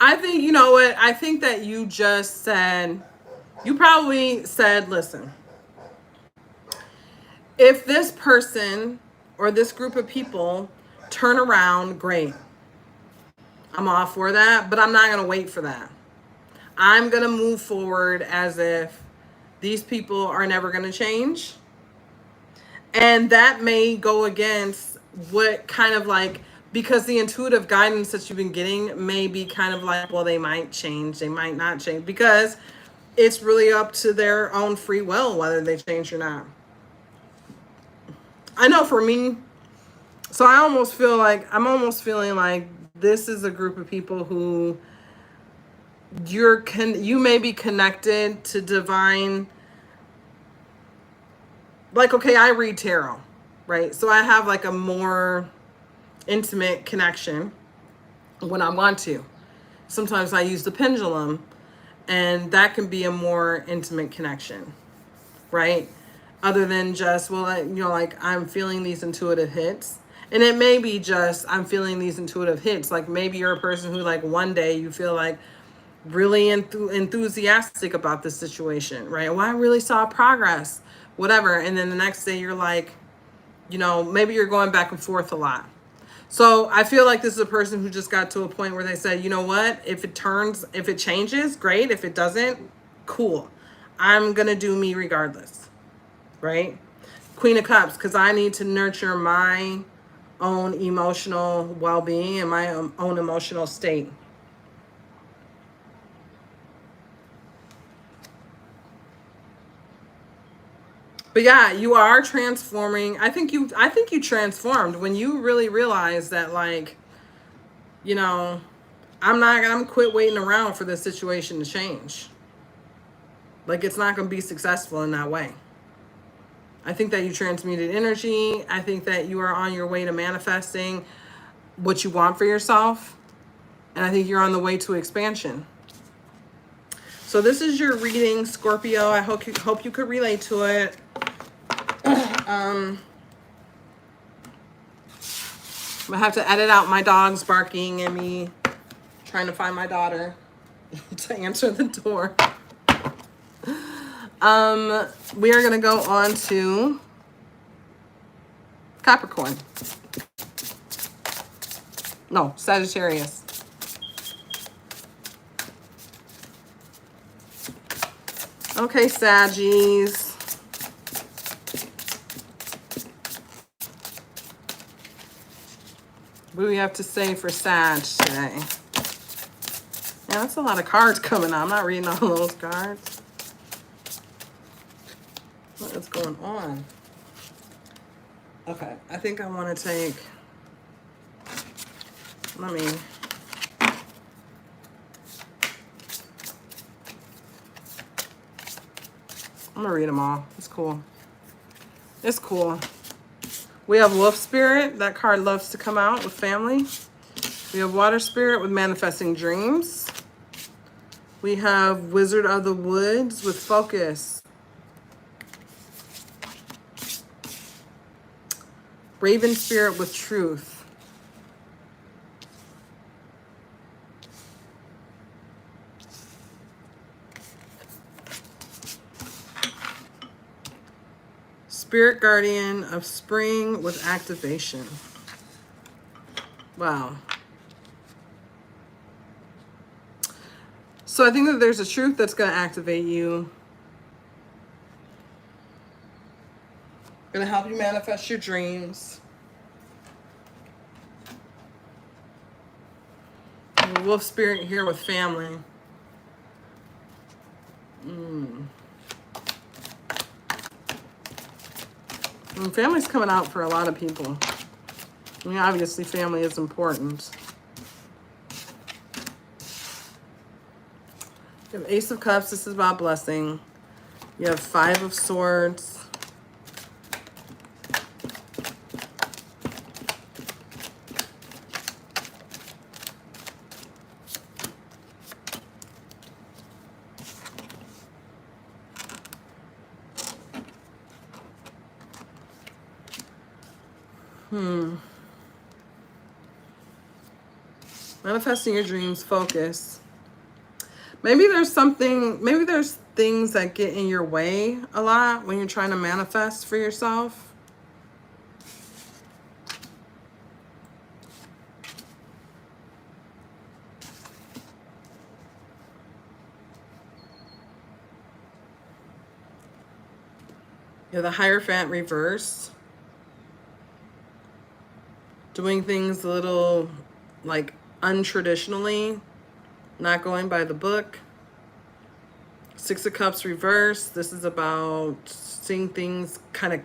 I think, you know what? I think that you just said, you probably said, listen, if this person or this group of people turn around, great. I'm all for that, but I'm not going to wait for that. I'm going to move forward as if these people are never going to change. And that may go against what kind of like, because the intuitive guidance that you've been getting may be kind of like, well, they might change, they might not change, because it's really up to their own free will whether they change or not. I know for me, so I'm almost feeling like this is a group of people who you may be connected to divine. Like, okay, I read tarot, right? So I have like a more intimate connection when I want to. Sometimes I use the pendulum, and that can be a more intimate connection, right? Other than just, well, like I'm feeling these intuitive hits. And it may be just, I'm feeling these intuitive hits. Like maybe you're a person who like one day you feel like really enthusiastic about this situation, right? Well, I really saw progress, whatever. And then the next day you're like, you know, maybe you're going back and forth a lot. So I feel like this is a person who just got to a point where they said, you know what, if it changes, great. If it doesn't, cool. I'm going to do me regardless, right? Queen of Cups, because I need to nurture my own emotional well-being and my own emotional state. But yeah, you are transforming. I think you transformed when you really realized that, like, you know, I'm quit waiting around for this situation to change. Like, it's not going to be successful in that way. I think that you transmuted energy. I think that you are on your way to manifesting what you want for yourself. And I think you're on the way to expansion. So this is your reading, Scorpio. I hope you could relate to it. I have to edit out my dogs barking and me trying to find my daughter to answer the door. We are going to go on to Capricorn. No, Sagittarius. Okay, Saggies. What do we have to say for Sag today? Yeah, that's a lot of cards coming out. I'm not reading all those cards. What is going on? Okay, I think I want to take, let me, I'm gonna read them all. It's cool. It's cool. We have Wolf Spirit. That card loves to come out with family. We have Water Spirit with manifesting dreams. We have Wizard of the Woods with focus. Raven Spirit with truth. Spirit Guardian of Spring with activation. Wow. So I think that there's a truth that's going to activate you. Going to help you manifest your dreams. The Wolf Spirit here with family. And family's coming out for a lot of people. I mean, obviously family is important. You have Ace of Cups. This is about blessing. You have Five of Swords. Manifesting your dreams, focus. Maybe there's things that get in your way a lot when you're trying to manifest for yourself. You have the Hierophant reverse. Doing things a little like untraditionally, not going by the book. Six of Cups reverse. This is about seeing things kind of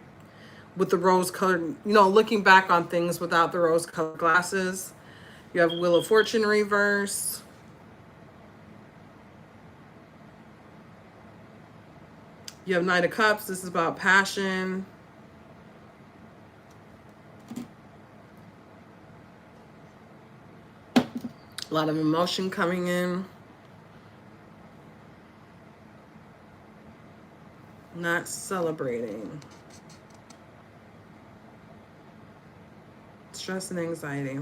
with the rose-colored, looking back on things without the rose-colored glasses. You have Wheel of Fortune reverse. You have Knight of Cups. This is about passion. A lot of emotion coming in. Not celebrating. Stress and anxiety.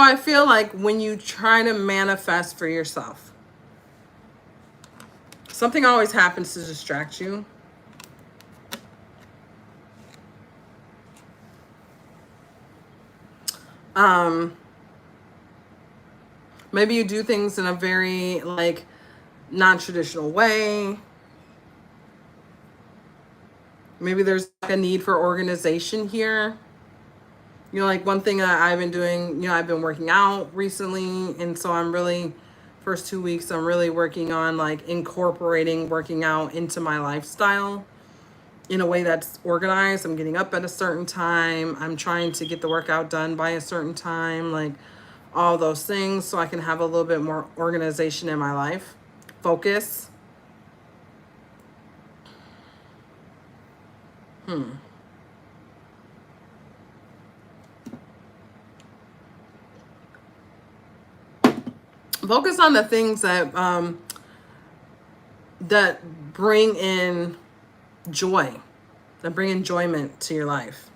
I feel like when you try to manifest for yourself, something always happens to distract you. Maybe you do things in a very like non-traditional way. Maybe there's like a need for organization here. Like one thing that I've been doing, I've been working out recently. And so I'm really, first 2 weeks, I'm really working on like incorporating working out into my lifestyle in a way that's organized. I'm getting up at a certain time. I'm trying to get the workout done by a certain time, like all those things, so I can have a little bit more organization in my life. Focus. Focus on the things that that bring in joy, that bring enjoyment to your life.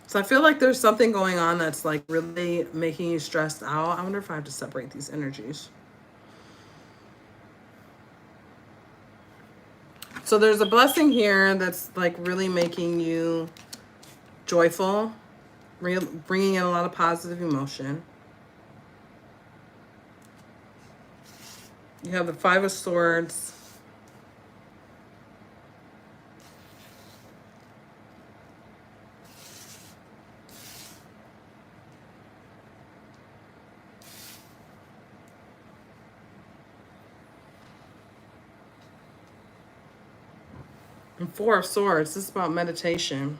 So I feel like there's something going on that's like really making you stressed out. I wonder if I have to separate these energies. So there's a blessing here that's like really making you joyful, bringing in a lot of positive emotion. You have the Five of Swords. And Four of Swords. This is about meditation.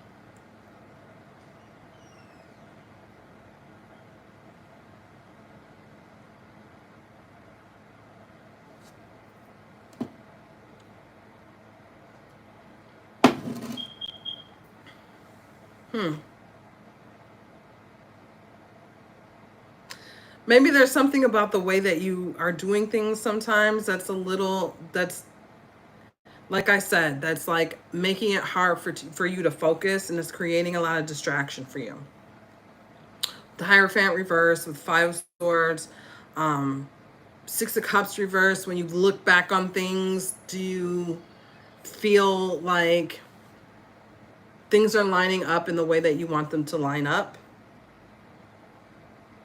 Maybe there's something about the way that you are doing things sometimes that's a little, that's, like I said, that's like making it hard for you to focus, and it's creating a lot of distraction for you. The Hierophant reverse with Five of Swords, Six of Cups reverse. When you look back on things, do you feel like things are lining up in the way that you want them to line up?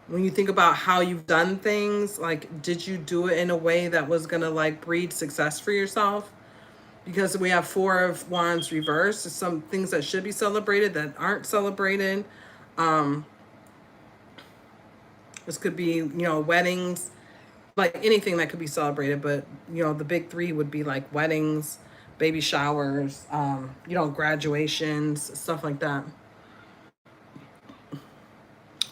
When you think about how you've done things, like, did you do it in a way that was going to like breed success for yourself? Because we have Four of Wands reversed. There's some things that should be celebrated that aren't celebrated. This could be, you know, weddings, like anything that could be celebrated. But, you know, the big three would be like weddings, baby showers, you know, graduations, stuff like that.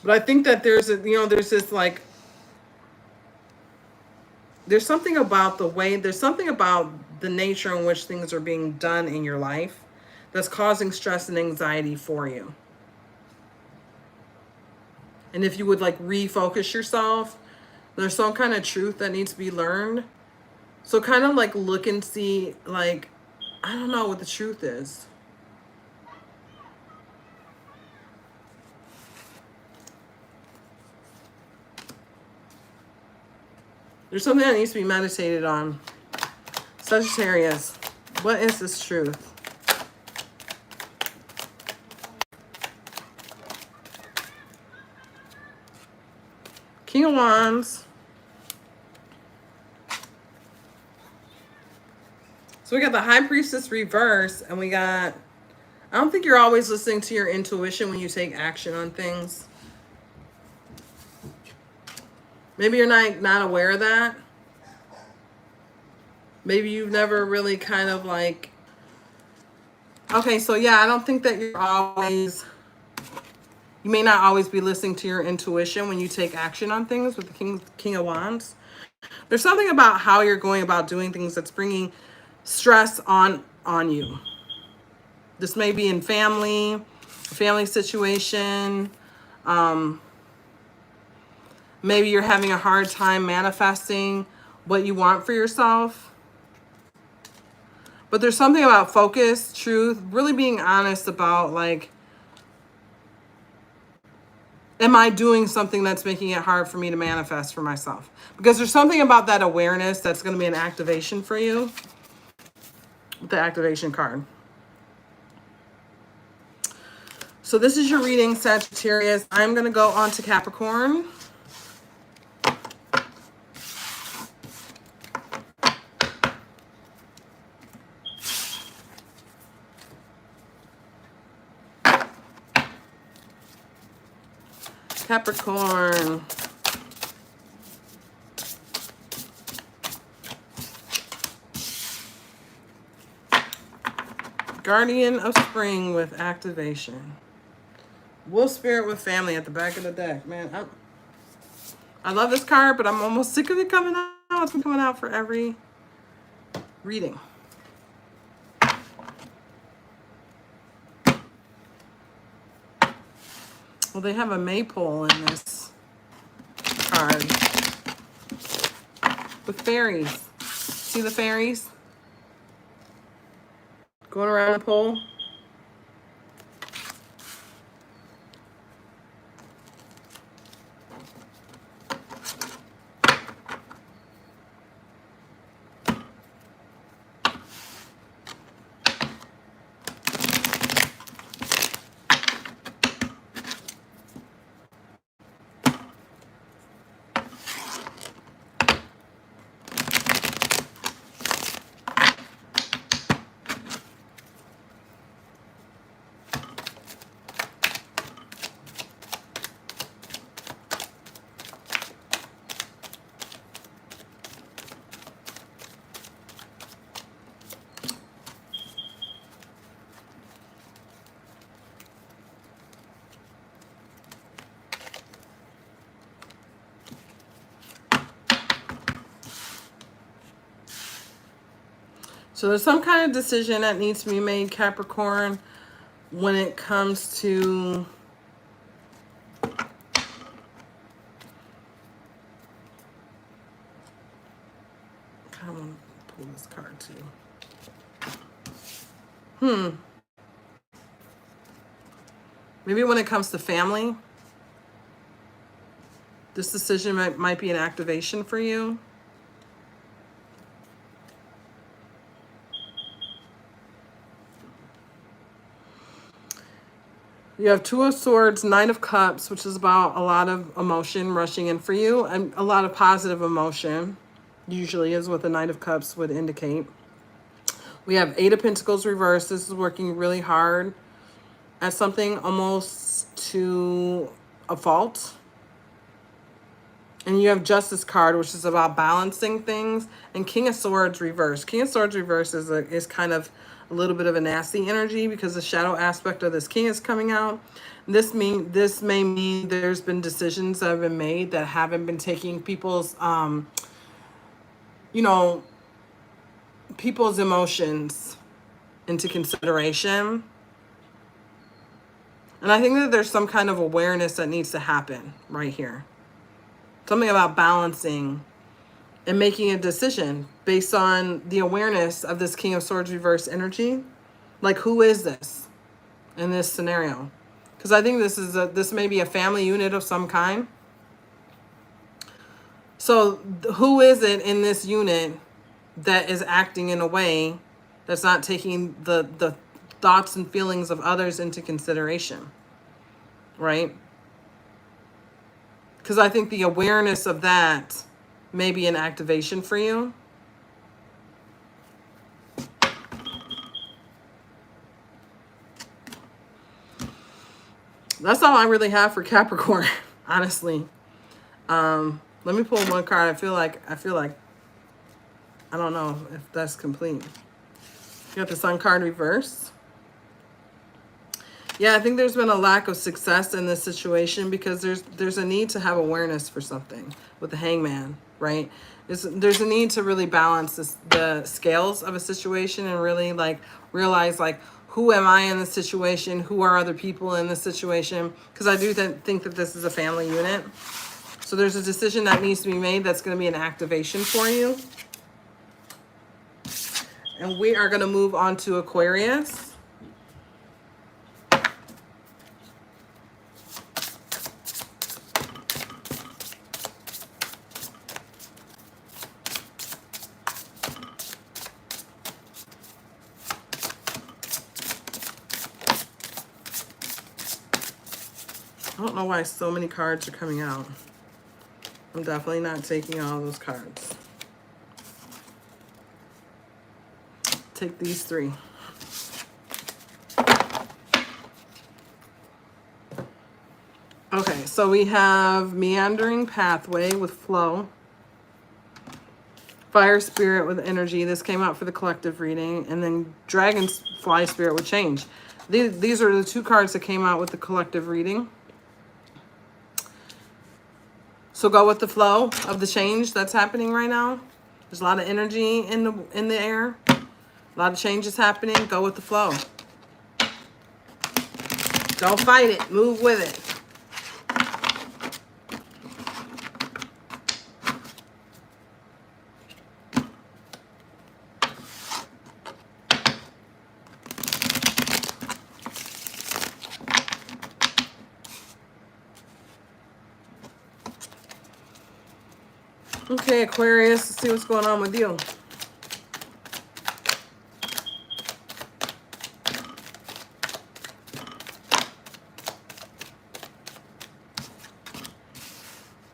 But I think that there's a, you know, there's this like, there's something about the way, there's something about the nature in which things are being done in your life that's causing stress and anxiety for you. And if you would like refocus yourself, there's some kind of truth that needs to be learned. So kind of like look and see, like, I don't know what the truth is. There's something that needs to be meditated on. Sagittarius, what is this truth? King of Wands. So we got the High Priestess reverse, and we got, I don't think you're always listening to your intuition when you take action on things. Maybe you're not aware of that. Maybe you've never really kind of like, okay, so yeah, I don't think that you're always, you may not always be listening to your intuition when you take action on things with the King of Wands. There's something about how you're going about doing things that's bringing stress on you. This may be in family situation. Maybe you're having a hard time manifesting what you want for yourself. But there's something about focus, truth, really being honest about like, am I doing something that's making it hard for me to manifest for myself? Because there's something about that awareness that's going to be an activation for you. The activation card. So this is your reading, Sagittarius. I'm going to go on to Capricorn. Capricorn. Guardian of Spring with activation. Wolf Spirit with family at the back of the deck. Man, I love this card, but I'm almost sick of it coming out. It's been coming out for every reading. Well, they have a maypole in this card with fairies. See the fairies going around the pole? So there's some kind of decision that needs to be made, Capricorn, when it comes to I want to pull this card too. Maybe when it comes to family, this decision might be an activation for you. You have Two of Swords, Knight of Cups, which is about a lot of emotion rushing in for you, and a lot of positive emotion, usually is what the Knight of Cups would indicate. We have Eight of Pentacles reversed. This is working really hard at something, almost to a fault. And you have Justice card, which is about balancing things, and King of Swords reversed. King of Swords reversed is kind of a little bit of a nasty energy because the shadow aspect of this king is coming out. This may mean there's been decisions that have been made that haven't been taking people's people's emotions into consideration. And I think that there's some kind of awareness that needs to happen right here. Something about balancing and making a decision based on the awareness of this King of Swords reverse energy. Like, who is this in this scenario? Because I think this may be a family unit of some kind. So who is it in this unit that is acting in a way that's not taking the thoughts and feelings of others into consideration, right? Because I think the awareness of that may be an activation for you. That's all I really have for Capricorn, honestly. Let me pull one card. I feel like I don't know if that's complete. You got the Sun card reversed. Yeah, I think there's been a lack of success in this situation because there's a need to have awareness for something with the Hangman, right? There's a need to really balance the scales of a situation and really like realize like, who am I in this situation? Who are other people in this situation? Because I do think that this is a family unit. So there's a decision that needs to be made that's going to be an activation for you. And we are going to move on to Aquarius. I don't know why so many cards are coming out. I'm definitely not taking all those cards. Take these three. Okay, so we have Meandering Pathway with Flow. Fire Spirit with Energy. This came out for the collective reading. And then Dragonfly Spirit with Change. These are the two cards that came out with the collective reading. So go with the flow of the change that's happening right now. There's a lot of energy in the air. A lot of changes happening. Go with the flow. Don't fight it. Move with it. Okay, Aquarius, let's see what's going on with you.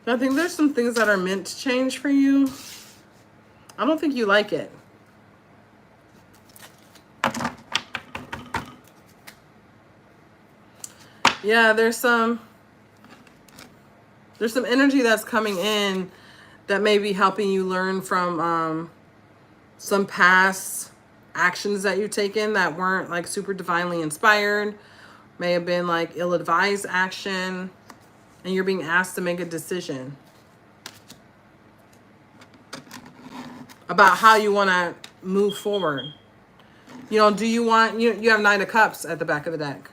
I think there's some things that are meant to change for you. I don't think you like it. Yeah, there's some energy that's coming in that may be helping you learn from some past actions that you've taken that weren't like super divinely inspired, may have been like ill-advised action, and you're being asked to make a decision about how you want to move forward. You know, do you want, you have Nine of Cups at the back of the deck.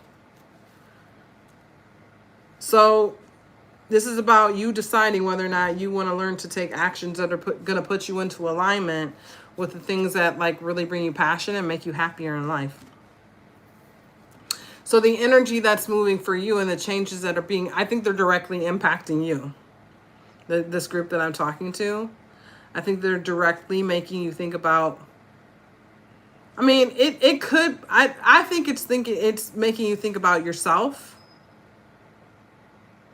So this is about you deciding whether or not you want to learn to take actions that are going to put you into alignment with the things that like really bring you passion and make you happier in life. So the energy that's moving for you and the changes that are being, I think they're directly impacting you. This group that I'm talking to, I think they're directly making you think about, I mean, it could, I think it's making you think about yourself.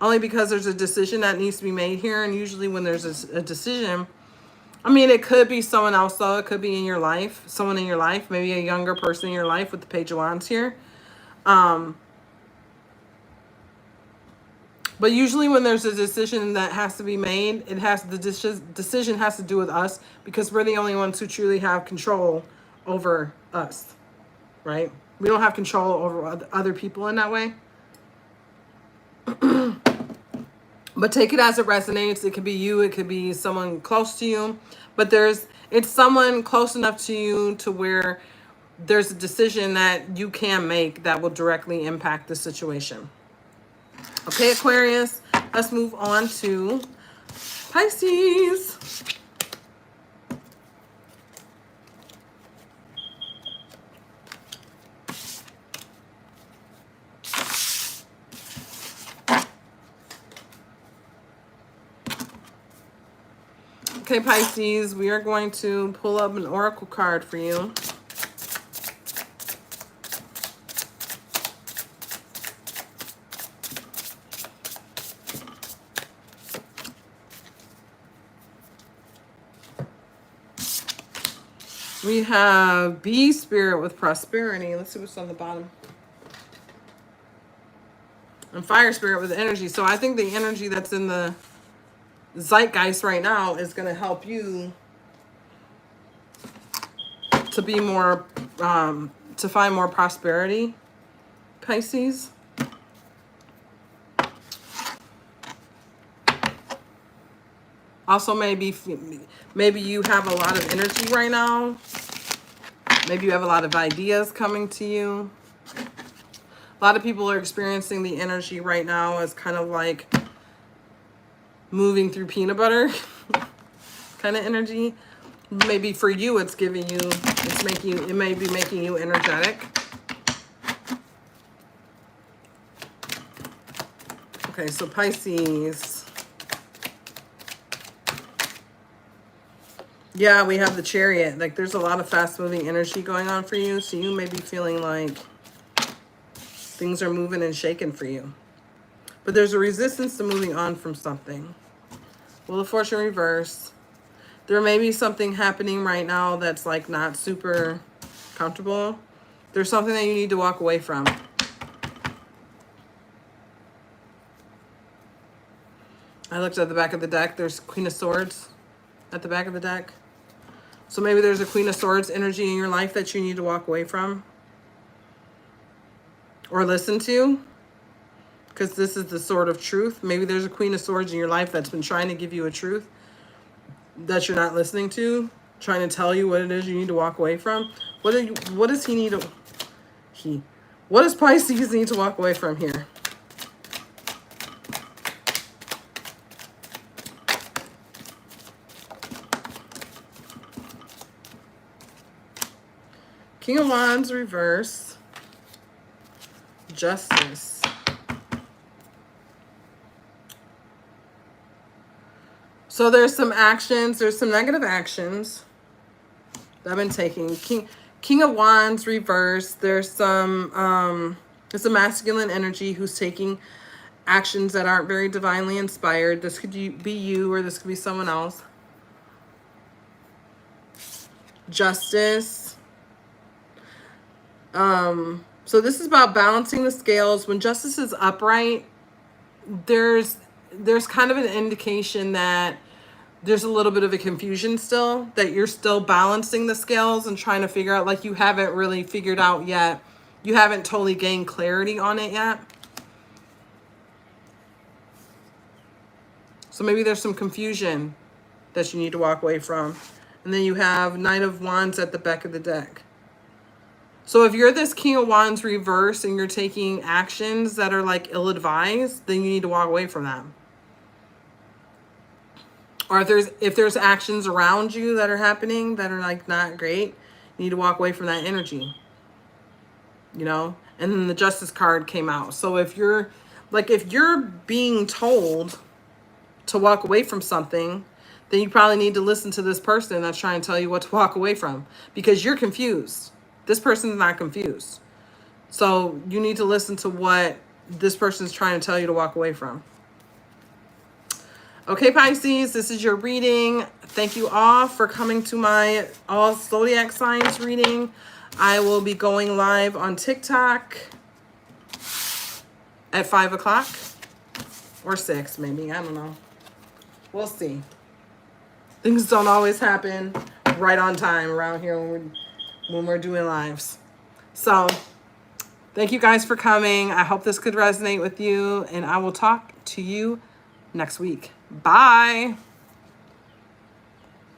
Only because there's a decision that needs to be made here. And usually when there's a decision, I mean, it could be someone else though. It could be in your life, someone in your life, maybe a younger person in your life with the Page of Wands here. But usually when there's a decision that has to be made, the decision has to do with us because we're the only ones who truly have control over us, right? We don't have control over other people in that way. But take it as it resonates. It could be you. It could be someone close to you. But it's someone close enough to you to where there's a decision that you can make that will directly impact the situation. Okay, Aquarius, let's move on to Pisces. Okay, Pisces, we are going to pull up an oracle card for you. We have Bee Spirit with Prosperity. Let's see what's on the bottom. And Fire Spirit with Energy. So I think the energy that's in the zeitgeist right now is going to help you to be more, to find more prosperity, Pisces. Also, maybe you have a lot of energy right now. Maybe you have a lot of ideas coming to you. A lot of people are experiencing the energy right now as kind of like moving through peanut butter kind of energy. Maybe for you, it may be making you energetic. Okay, so Pisces. Yeah, we have the Chariot. Like there's a lot of fast moving energy going on for you. So you may be feeling like things are moving and shaking for you. But there's a resistance to moving on from something. Wheel of Fortune reverse. There may be something happening right now that's like not super comfortable. There's something that you need to walk away from. I looked at the back of the deck. There's Queen of Swords at the back of the deck. So maybe there's a Queen of Swords energy in your life that you need to walk away from. Or listen to. Because this is the sword of truth. Maybe there's a Queen of Swords in your life that's been trying to give you a truth that you're not listening to. Trying to tell you what it is you need to walk away from. What does he need to... What does Pisces need to walk away from here? King of Wands reverse. Justice. So there's some actions. There's some negative actions that I've been taking. King of Wands reverse. There's some it's a masculine energy who's taking actions that aren't very divinely inspired. This could be you or this could be someone else. Justice. So this is about balancing the scales. When justice is upright, there's kind of an indication that there's a little bit of a confusion still, that you're still balancing the scales and trying to figure out, like you haven't really figured out yet. You haven't totally gained clarity on it yet. So maybe there's some confusion that you need to walk away from. And then you have Knight of Wands at the back of the deck. So if you're this King of Wands reverse and you're taking actions that are like ill-advised, then you need to walk away from them. Or if there's actions around you that are happening that are like not great, you need to walk away from that energy. You know? And then the Justice card came out. So if you're being told to walk away from something, then you probably need to listen to this person that's trying to tell you what to walk away from, because you're confused. This person's not confused. So you need to listen to what this person is trying to tell you to walk away from. Okay, Pisces, this is your reading. Thank you all for coming to my all zodiac signs reading. I will be going live on TikTok at 5 o'clock or 6, maybe. I don't know. We'll see. Things don't always happen right on time around here when we're doing lives. So thank you guys for coming. I hope this could resonate with you, and I will talk to you next week. Bye.